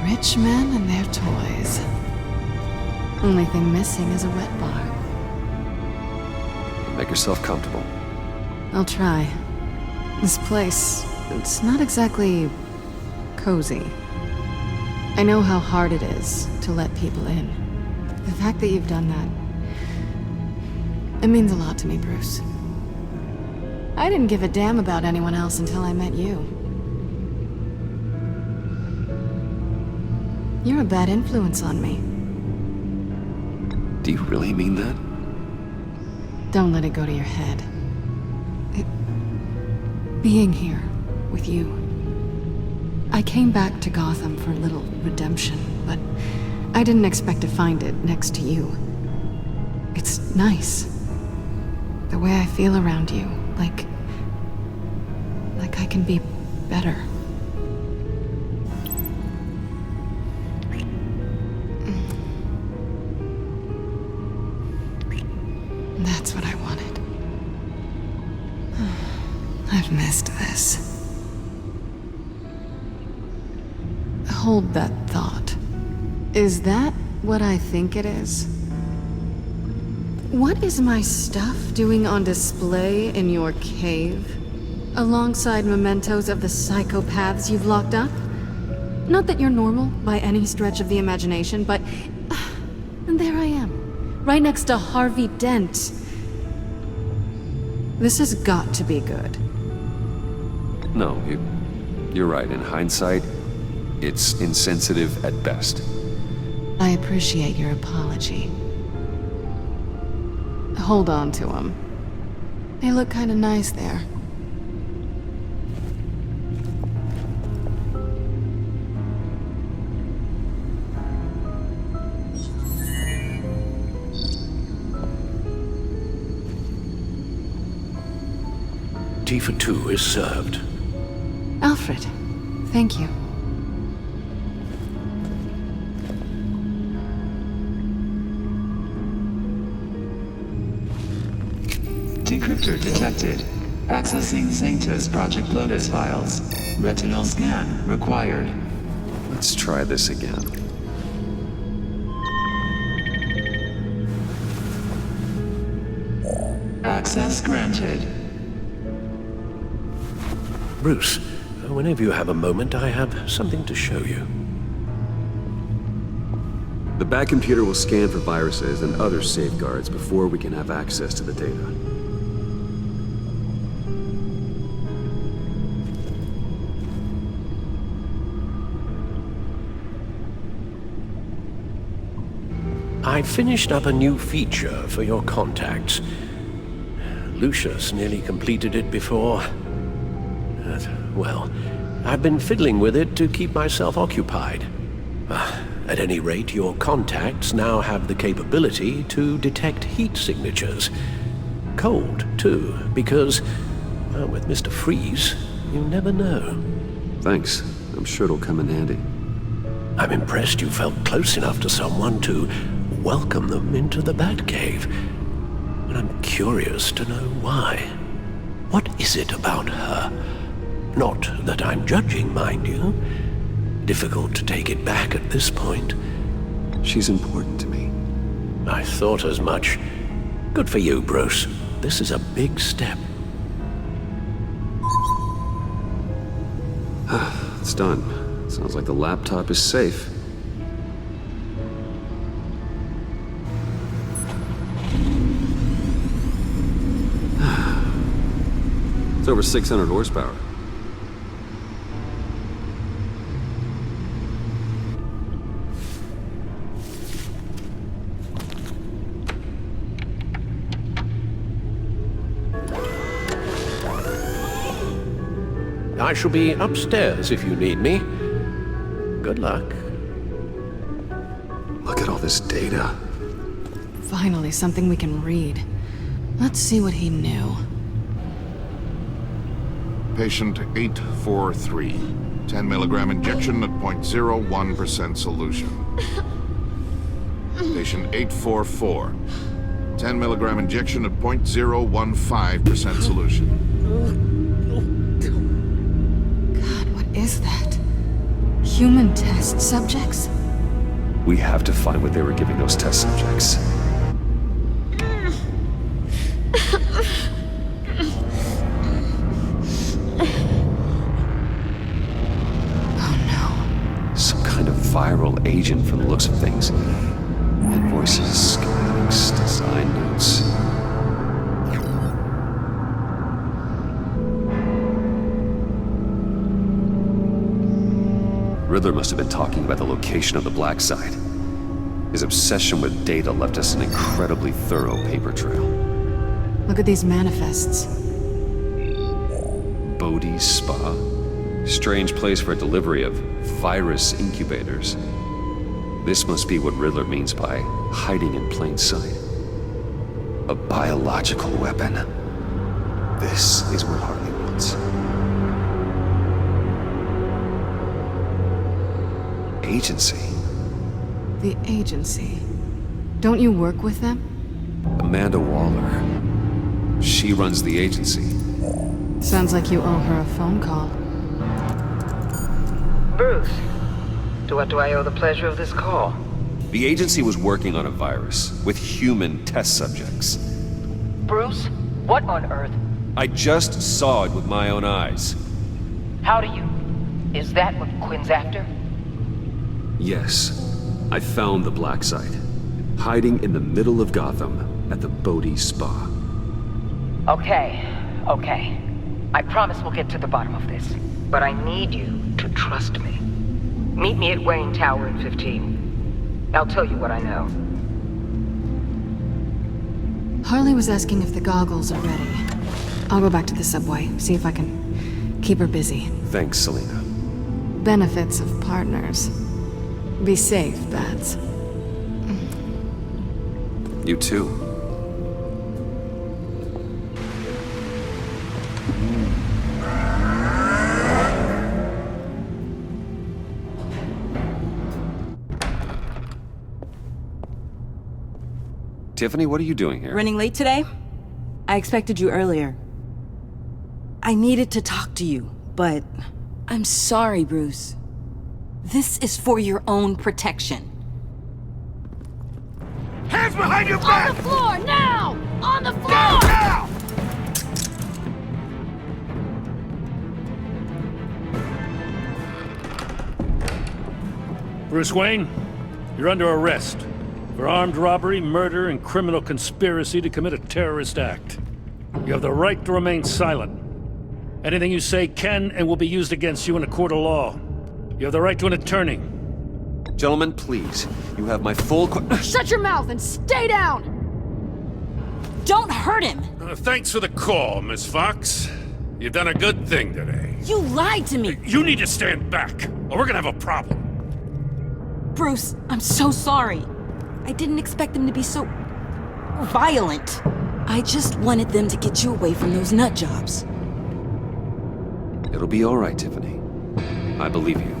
Rich men and their toys. Only thing missing is a wet bar. Make yourself comfortable. I'll try. This place, it's not exactly cozy. I know how hard it is to let people in. The fact that you've done that, it means a lot to me, Bruce. I didn't give a damn about anyone else until I met you. You're a bad influence on me. Do you really mean that? Don't let it go to your head. Being here with you. I came back to Gotham for a little redemption, but I didn't expect to find it next to you. It's nice. The way I feel around you, like I can be better. That's what I wanted. I've missed this. Hold that thought. Is that what I think it is? What is my stuff doing on display in your cave? Alongside mementos of the psychopaths you've locked up? Not that you're normal by any stretch of the imagination, but... and there I am, right next to Harvey Dent. This has got to be good. No, you're right. In hindsight, it's insensitive at best. I appreciate your apology. Hold on to them. They look kind of nice there. Tea for two is served. Alfred, thank you. Decryptor detected. Accessing Sanctus Project Lotus files. Retinal scan required. Let's try this again. Access granted. Bruce, whenever you have a moment, I have something to show you. The back computer will scan for viruses and other safeguards before we can have access to the data. I finished up a new feature for your contacts. Lucius nearly completed it before. Well, I've been fiddling with it to keep myself occupied. At any rate, your contacts now have the capability to detect heat signatures. Cold, too, because, well, with Mr. Freeze, you never know. Thanks. I'm sure it'll come in handy. I'm impressed you felt close enough to someone to welcome them into the Batcave. And I'm curious to know why. What is it about her? Not that I'm judging, mind you. Difficult to take it back at this point. She's important to me. I thought as much. Good for you, Bruce. This is a big step. It's done. Sounds like the laptop is safe. It's over 600 horsepower. I shall be upstairs if you need me. Good luck. Look at all this data. Finally, something we can read. Let's see what he knew. Patient 843. 10 milligram injection at 0.01% solution. Patient 844. 10 milligram injection at 0.015% solution. God, what is that? Human test subjects? We have to find what they were giving those test subjects. Viral agent from the looks of things. Invoices, schematics, design notes. Riddler must have been talking about the location of the Black Site. His obsession with data left us an incredibly thorough paper trail. Look at these manifests. Bodhi's Spa? Strange place for a delivery of virus incubators. This must be what Riddler means by hiding in plain sight. A biological weapon. This is what Harley wants. Agency. The agency. Don't you work with them? Amanda Waller. She runs the agency. Sounds like you owe her a phone call. Bruce, to what do I owe the pleasure of this call? The agency was working on a virus with human test subjects. Bruce, what on earth? I just saw it with my own eyes. How do you? Is that what Quinn's after? Yes, I found the black site, hiding in the middle of Gotham at the Bodhi Spa. Okay. I promise we'll get to the bottom of this. But I need you to trust me. Meet me at Wayne Tower in 15. I'll tell you what I know. Harley was asking if the goggles are ready. I'll go back to the subway, see if I can keep her busy. Thanks, Selina. Benefits of partners. Be safe, Bats. You too. Tiffany, what are you doing here? Running late today? I expected you earlier. I needed to talk to you, but I'm sorry, Bruce. This is for your own protection. Hands behind your back! On the floor, now! On the floor! Now! Bruce Wayne, you're under arrest for armed robbery, murder, and criminal conspiracy to commit a terrorist act. You have the right to remain silent. Anything you say can and will be used against you in a court of law. You have the right to an attorney. Gentlemen, please. You have my full Shut your mouth and stay down! Don't hurt him! Thanks for the call, Miss Fox. You've done a good thing today. You lied to me! You need to stand back, or we're gonna have a problem. Bruce, I'm so sorry. I didn't expect them to be so violent. I just wanted them to get you away from those nut jobs. It'll be all right, Tiffany. I believe you.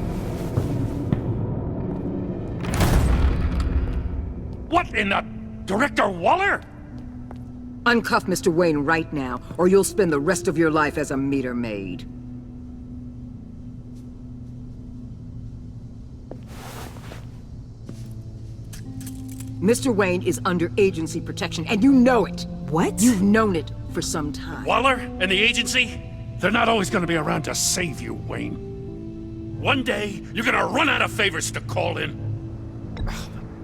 What in the... Director Waller? Uncuff Mr. Wayne right now, or you'll spend the rest of your life as a meter maid. Mr. Wayne is under agency protection, and you know it. What? You've known it for some time. Waller and the agency? They're not always gonna be around to save you, Wayne. One day, you're gonna run out of favors to call in.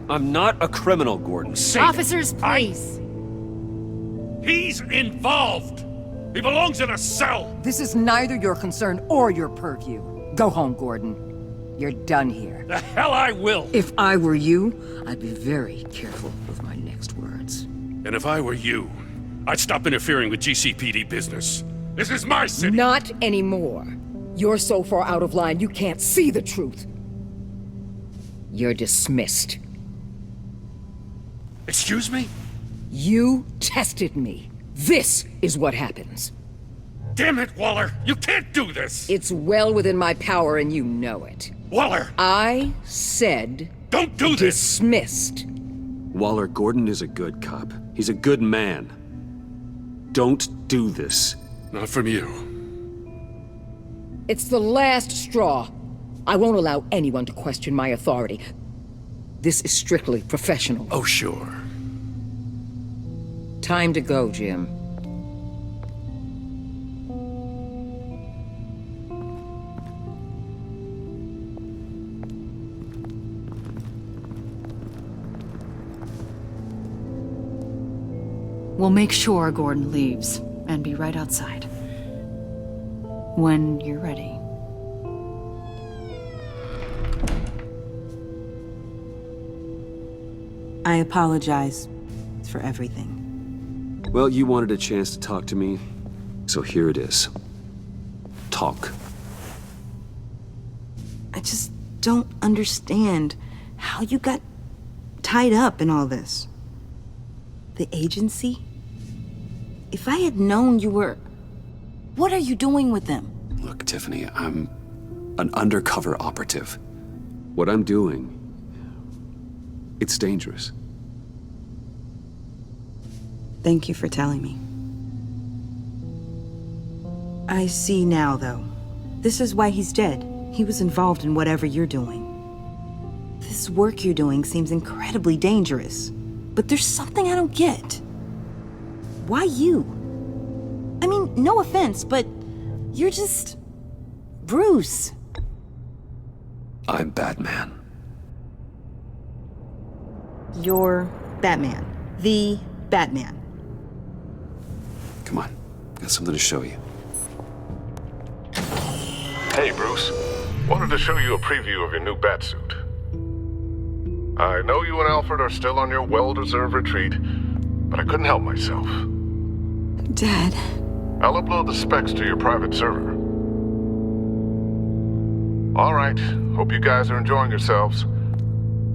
I'm not a criminal, Gordon. Officers, please. He's involved! He belongs in a cell! This is neither your concern or your purview. Go home, Gordon. You're done here. The hell I will! If I were you, I'd be very careful with my next words. And if I were you, I'd stop interfering with GCPD business. This is my city! Not anymore. You're so far out of line you can't see the truth. You're dismissed. Excuse me? You tested me. This is what happens. Damn it, Waller! You can't do this! It's well within my power and you know it. Waller! I said... Don't do this! Dismissed. Waller, Gordon is a good cop. He's a good man. Don't do this. Not from you. It's the last straw. I won't allow anyone to question my authority. This is strictly professional. Oh, sure. Time to go, Jim. We'll make sure Gordon leaves, and be right outside. When you're ready. I apologize for everything. Well, you wanted a chance to talk to me, so here it is. Talk. I just don't understand how you got tied up in all this. The agency? If I had known you were... What are you doing with them? Look, Tiffany, I'm an undercover operative. What I'm doing, it's dangerous. Thank you for telling me. I see now, though. This is why he's dead. He was involved in whatever you're doing. This work you're doing seems incredibly dangerous. But there's something I don't get. Why you? I mean, no offense, but you're just... Bruce. I'm Batman. You're Batman. The Batman. Come on, got something to show you. Hey, Bruce. Wanted to show you a preview of your new Batsuit. I know you and Alfred are still on your well-deserved retreat, but I couldn't help myself. Dad. I'll upload the specs to your private server. All right. Hope you guys are enjoying yourselves.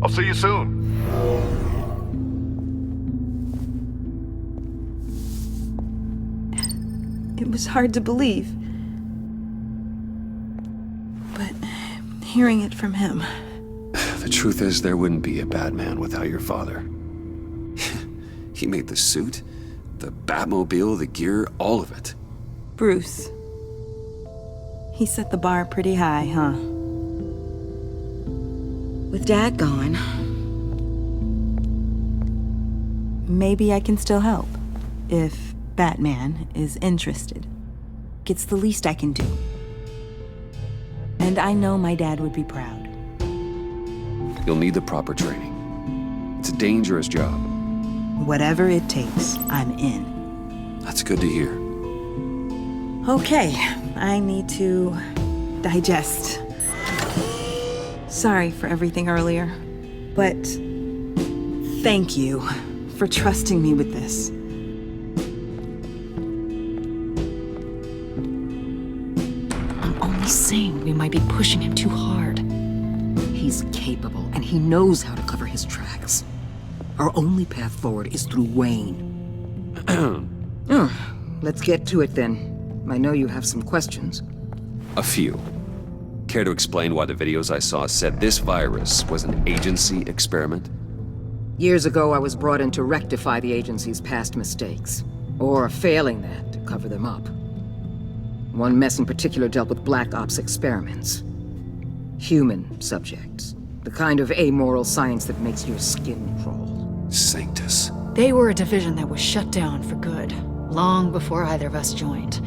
I'll see you soon. It was hard to believe. But hearing it from him... The truth is, there wouldn't be a Batman without your father. He made the suit, the Batmobile, the gear, all of it. Bruce. He set the bar pretty high, huh? With Dad gone, maybe I can still help. If Batman is interested. It's the least I can do. And I know my dad would be proud. You'll need the proper training. It's a dangerous job. Whatever it takes, I'm in. That's good to hear. Okay, I need to digest. Sorry for everything earlier, but thank you for trusting me with this. I'm only saying we might be pushing him too hard. He's capable, and he knows how to cover his tracks. Our only path forward is through Wayne. Let's get to it then. I know you have some questions. A few. Care to explain why the videos I saw said this virus was an agency experiment? Years ago, I was brought in to rectify the agency's past mistakes. Or failing that, to cover them up. One mess in particular dealt with Black Ops experiments. Human subjects. The kind of amoral science that makes your skin crawl. Sanctus. They were a division that was shut down for good, long before either of us joined.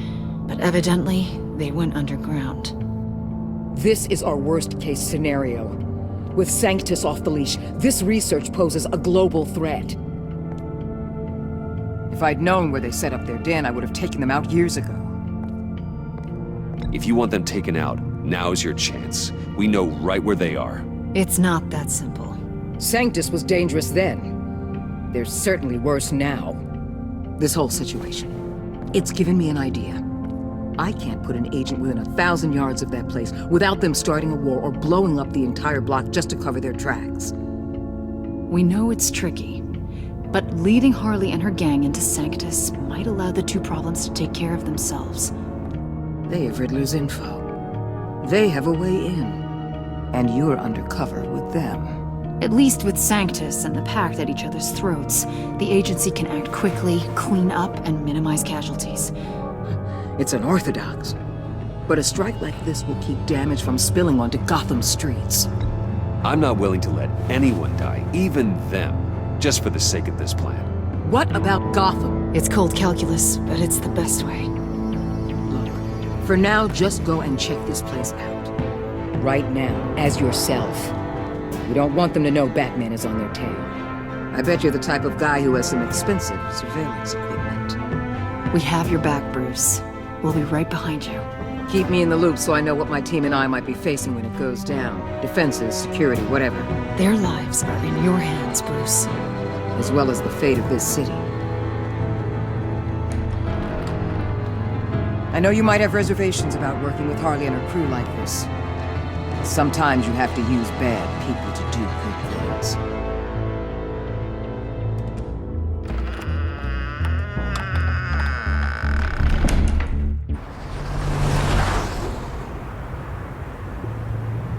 But evidently, they went underground. This is our worst-case scenario. With Sanctus off the leash, this research poses a global threat. If I'd known where they set up their den, I would have taken them out years ago. If you want them taken out, now's your chance. We know right where they are. It's not that simple. Sanctus was dangerous then. They're certainly worse now. This whole situation, it's given me an idea. I can't put an agent within 1,000 yards of that place without them starting a war or blowing up the entire block just to cover their tracks. We know it's tricky, but leading Harley and her gang into Sanctus might allow the two problems to take care of themselves. They have Riddler's info. They have a way in. And you're undercover with them. At least with Sanctus and the Pact at each other's throats, the agency can act quickly, clean up, and minimize casualties. It's unorthodox. But a strike like this will keep damage from spilling onto Gotham streets. I'm not willing to let anyone die, even them, just for the sake of this plan. What about Gotham? It's cold calculus, but it's the best way. Look, for now, just go and check this place out. Right now, as yourself. You don't want them to know Batman is on their tail. I bet you're the type of guy who has some expensive surveillance equipment. We have your back, Bruce. We'll be right behind you. Keep me in the loop so I know what my team and I might be facing when it goes down. Defenses, security, whatever. Their lives are in your hands, Bruce. As well as the fate of this city. I know you might have reservations about working with Harley and her crew like this. Sometimes you have to use bad people to do good things.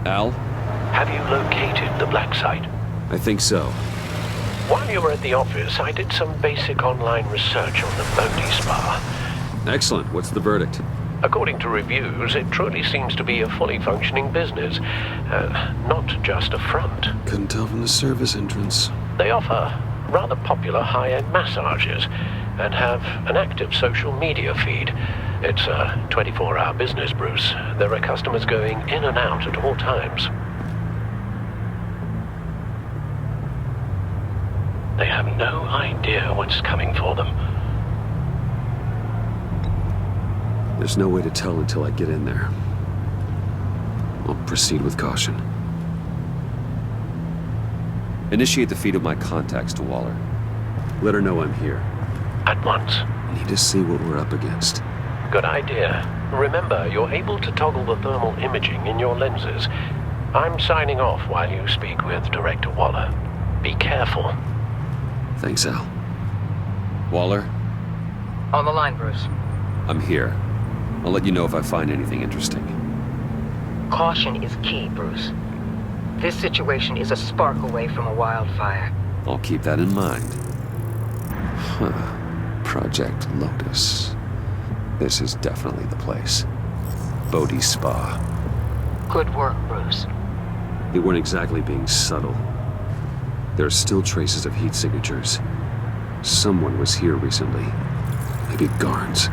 Al? Have you located the black site? I think so. While you were at the office, I did some basic online research on the Bodhi Spa. Excellent. What's the verdict? According to reviews, it truly seems to be a fully functioning business, not just a front. Couldn't tell from the service entrance. They offer rather popular high-end massages and have an active social media feed. It's a 24-hour business, Bruce. There are customers going in and out at all times. They have no idea what's coming for them. There's no way to tell until I get in there. I'll proceed with caution. Initiate the feed of my contacts to Waller. Let her know I'm here. At once. I need to see what we're up against. Good idea. Remember, you're able to toggle the thermal imaging in your lenses. I'm signing off while you speak with Director Waller. Be careful. Thanks, Al. Waller? On the line, Bruce. I'm here. I'll let you know if I find anything interesting. Caution is key, Bruce. This situation is a spark away from a wildfire. I'll keep that in mind. Huh. Project Lotus. This is definitely the place. Bodhi Spa. Good work, Bruce. They weren't exactly being subtle. There are still traces of heat signatures. Someone was here recently. Maybe Garns.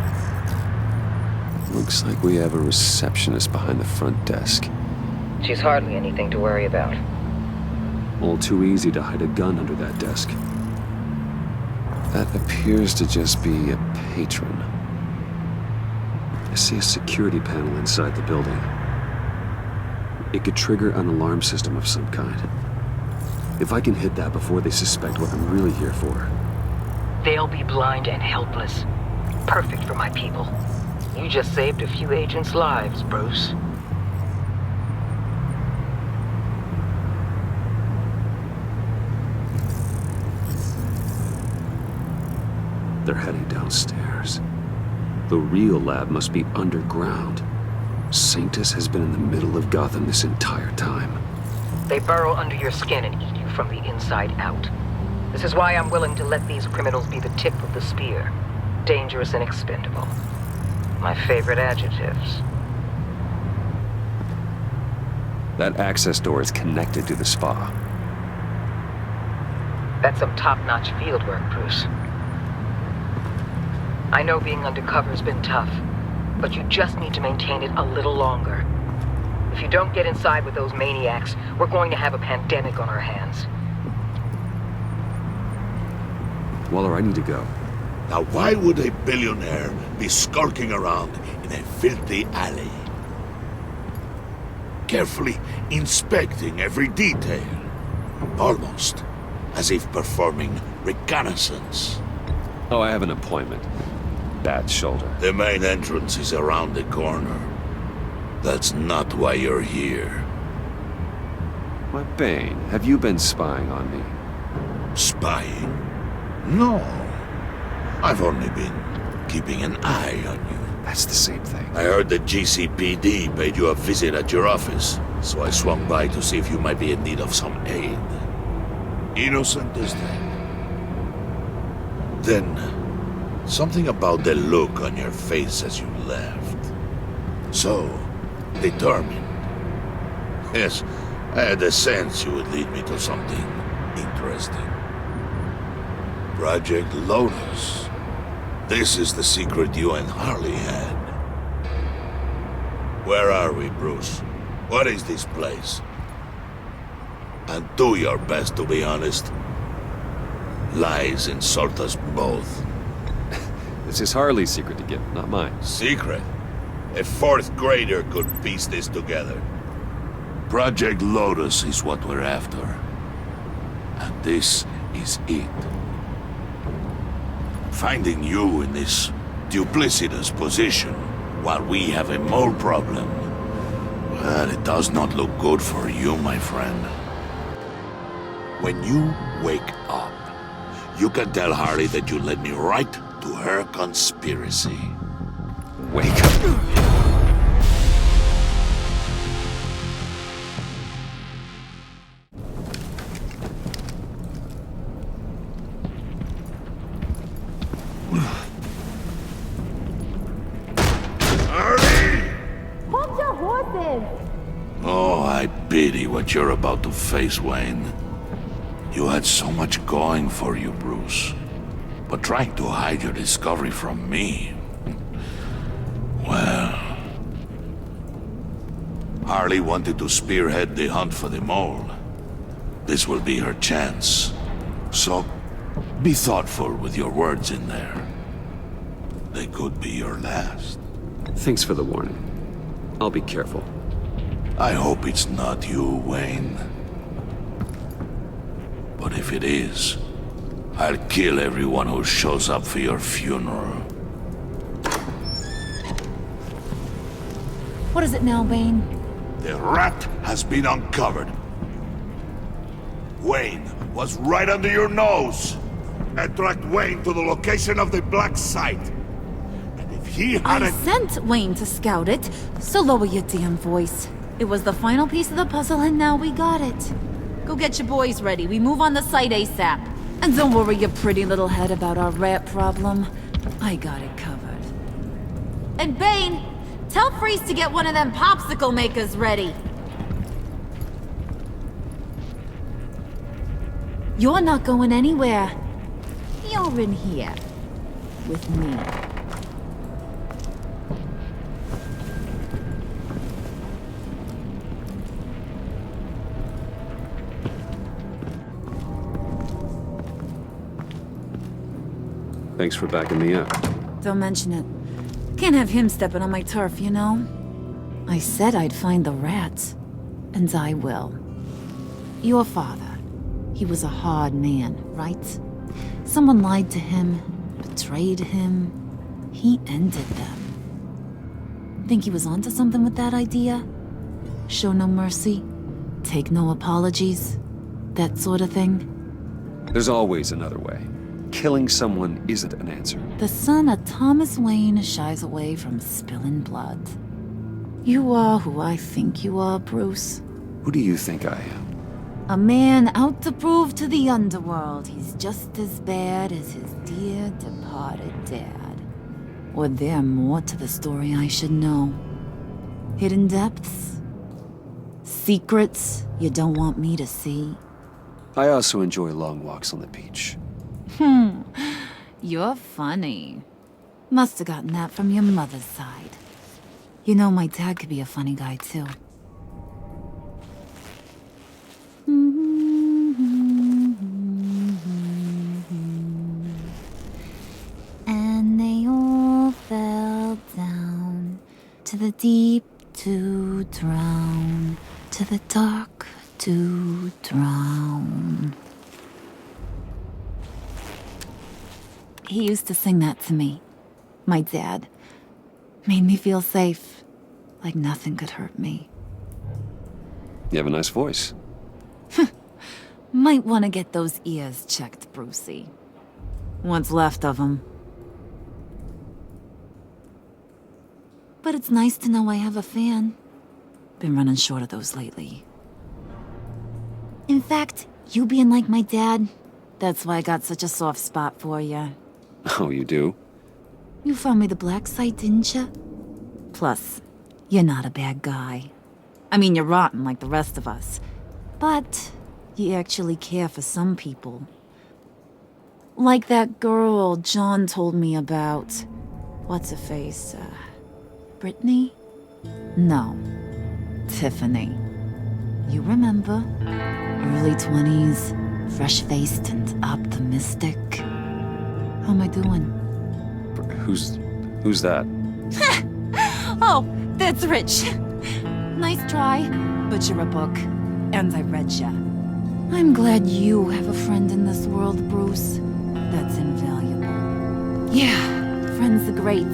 Looks like we have a receptionist behind the front desk. She's hardly anything to worry about. All too easy to hide a gun under that desk. That appears to just be a patron. I see a security panel inside the building. It could trigger an alarm system of some kind. If I can hit that before they suspect what I'm really here for. They'll be blind and helpless. Perfect for my people. You just saved a few agents' lives, Bruce. They're heading downstairs. The real lab must be underground. Sanctus has been in the middle of Gotham this entire time. They burrow under your skin and eat you from the inside out. This is why I'm willing to let these criminals be the tip of the spear. Dangerous and expendable. My favorite adjectives. That access door is connected to the spa. That's some top-notch fieldwork, Bruce. I know being undercover's been tough, but you just need to maintain it a little longer. If you don't get inside with those maniacs, we're going to have a pandemic on our hands. Waller, I need to go. Now why would a billionaire be skulking around in a filthy alley? Carefully inspecting every detail. Almost as if performing reconnaissance. Oh, I have an appointment. Bad shoulder. The main entrance is around the corner. That's not why you're here. Why, Bane, have you been spying on me? Spying? No. I've only been keeping an eye on you. That's the same thing. I heard the GCPD paid you a visit at your office, so I swung by to see if you might be in need of some aid. Innocent as that. Then, something about the look on your face as you left. So, determined. Yes, I had a sense you would lead me to something interesting. Project Lotus. This is the secret you and Harley had. Where are we, Bruce? What is this place? And do your best to be honest. Lies insult us both. This is Harley's secret to give, not mine. Secret? A fourth grader could piece this together. Project Lotus is what we're after. And this is it. Finding you in this duplicitous position while we have a mole problem, well, it does not look good for you, my friend. When you wake up, you can tell Harley that you led me right to her conspiracy. Wake up. Harley! No! Oh, I pity what you're about to face, Wayne. You had so much going for you, Bruce. But trying to hide your discovery from me... Well... Harley wanted to spearhead the hunt for the mole. This will be her chance. So, be thoughtful with your words in there. They could be your last. Thanks for the warning. I'll be careful. I hope it's not you, Wayne. But if it is, I'll kill everyone who shows up for your funeral. What is it now, Bane? The rat has been uncovered. Wayne was right under your nose. I tracked Wayne to the location of the black site. And if he hadn't... I sent Wayne to scout it, so lower your damn voice. It was the final piece of the puzzle, and now we got it. Go get your boys ready. We move on the site ASAP. And don't worry your pretty little head about our rat problem. I got it covered. And Bane, tell Freeze to get one of them popsicle makers ready. You're not going anywhere. You're in here. With me. Thanks for backing me up. Don't mention it. Can't have him stepping on my turf, you know? I said I'd find the rats. And I will. Your father. He was a hard man, right? Someone lied to him, betrayed him. He ended them. Think he was onto something with that idea? Show no mercy? Take no apologies? That sort of thing? There's always another way. Killing someone isn't an answer. The son of Thomas Wayne shies away from spilling blood. You are who I think you are, Bruce. Who do you think I am? A man out to prove to the underworld he's just as bad as his dear departed dad. Or there more to the story I should know? Hidden depths? Secrets you don't want me to see? I also enjoy long walks on the beach. You're funny. Must have gotten that from your mother's side. You know, my dad could be a funny guy, too. And they all fell down to the deep to drown, to the dark to drown. He used to sing that to me. My dad. Made me feel safe. Like nothing could hurt me. You have a nice voice. Might want to get those ears checked, Brucey. What's left of them. But it's nice to know I have a fan. Been running short of those lately. In fact, you being like my dad, that's why I got such a soft spot for you. Oh, you do? You found me the black site, didn't you? Plus, you're not a bad guy. I mean, you're rotten like the rest of us. But you actually care for some people. Like that girl John told me about. What's her face? Brittany? No. Tiffany. You remember? Early 20s, fresh-faced and optimistic. How am I doing? Who's that? Oh, that's Rich. Nice try, but you're a book, and I read ya. I'm glad you have a friend in this world, Bruce. That's invaluable. Yeah, friends are great,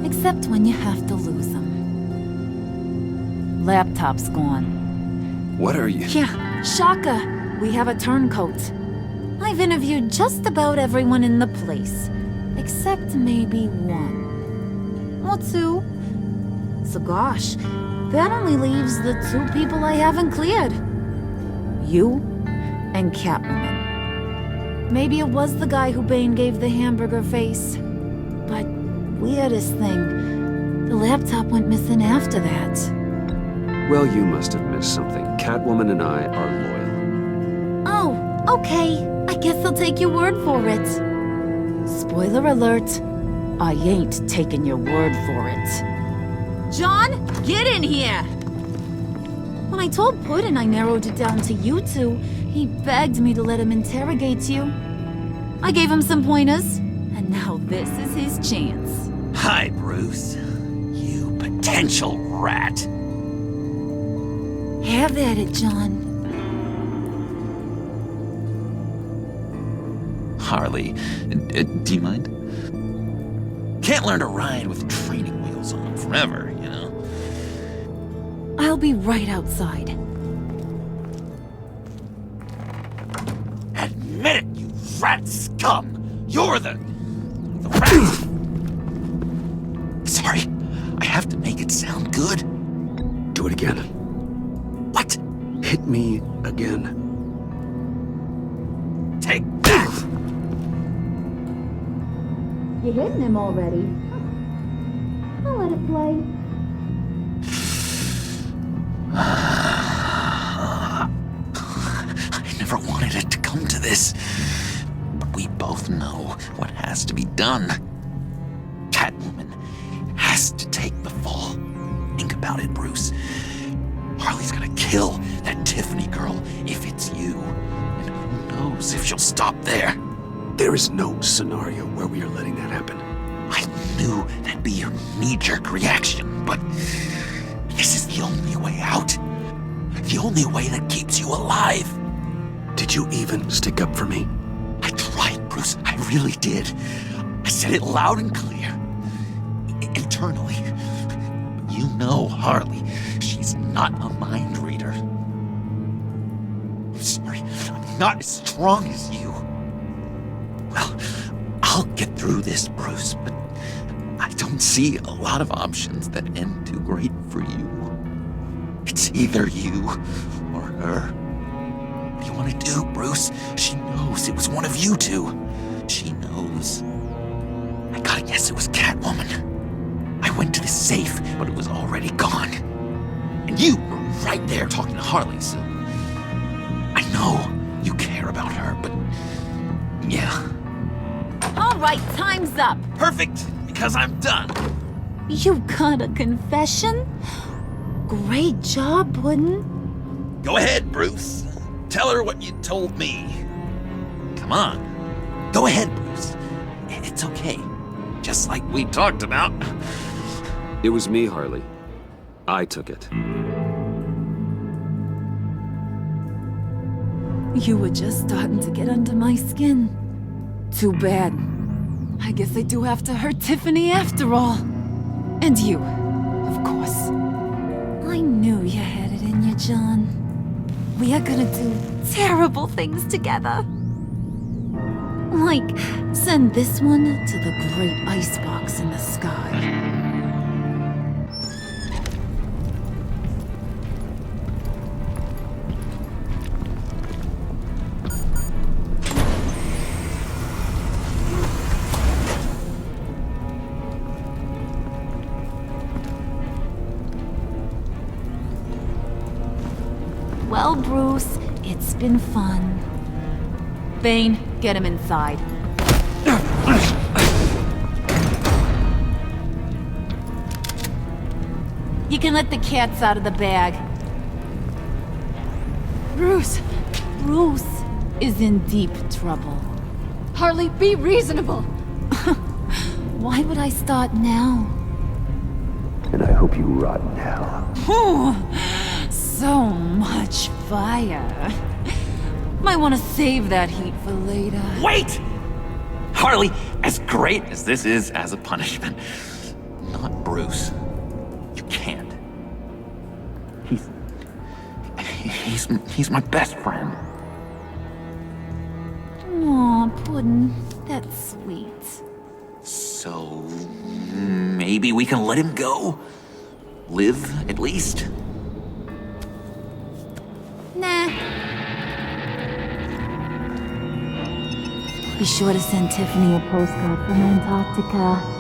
except when you have to lose them. Laptop's gone. What are you? Yeah, Shaka. We have a turncoat. I've interviewed just about everyone in the place, except maybe one. Or two. So gosh, that only leaves the two people I haven't cleared. You and Catwoman. Maybe it was the guy who Bane gave the hamburger face. But weirdest thing, the laptop went missing after that. Well, you must have missed something. Catwoman and I are loyal. Oh, okay. I guess I'll take your word for it. Spoiler alert. I ain't taking your word for it. John, get in here! When I told Puddin' I narrowed it down to you two, he begged me to let him interrogate you. I gave him some pointers, and now this is his chance. Hi, Bruce. You potential rat. Have at it, John. Harley, do you mind? Can't learn to ride with training wheels on forever, you know? I'll be right outside. Admit it, you rat scum! You're the rat! Sorry, I have to make it sound good. Do it again. What? Hit me again. Take that! You hitting him already? I'll let it play. I never wanted it to come to this. But we both know what has to be done. Catwoman has to take the fall. Think about it, Bruce. Harley's gonna kill that Tiffany girl if it's you. And who knows if she'll stop there. There is no scenario where we are letting that happen. I knew that'd be your knee-jerk reaction, but this is the only way out. The only way that keeps you alive. Did you even stick up for me? I tried, Bruce. I really did. I said it loud and clear. Internally. You know Harley. She's not a mind reader. I'm sorry. I'm not as strong as you. Well, I'll get through this, Bruce, but I don't see a lot of options that end too great for you. It's either you or her. What do you want to do, Bruce? She knows it was one of you two. She knows. I gotta guess it was Catwoman. I went to the safe, but it was already gone. And you were right there talking to Harley, so I know you care about her, but yeah. All right, time's up. Perfect, because I'm done. You got a confession? Great job, Puddin'. Go ahead, Bruce. Tell her what you told me. Come on. Go ahead, Bruce. It's okay. Just like we talked about. It was me, Harley. I took it. You were just starting to get under my skin. Too bad. I guess I do have to hurt Tiffany after all. And you, of course. I knew you had it in you, John. We are gonna do terrible things together. Like, send this one to the great icebox in the sky. Well, Bruce, it's been fun. Bane, get him inside. You can let the cats out of the bag. Bruce! Bruce is in deep trouble. Harley, be reasonable! Why would I start now? And I hope you rot in hell. So much fire. Might want to save that heat for later. Wait! Harley, as great as this is as a punishment, not Bruce. You can't. He's my best friend. Aw, Puddin', that's sweet. So maybe we can let him go? Live, at least? Nah. Be sure to send Tiffany a postcard from Antarctica.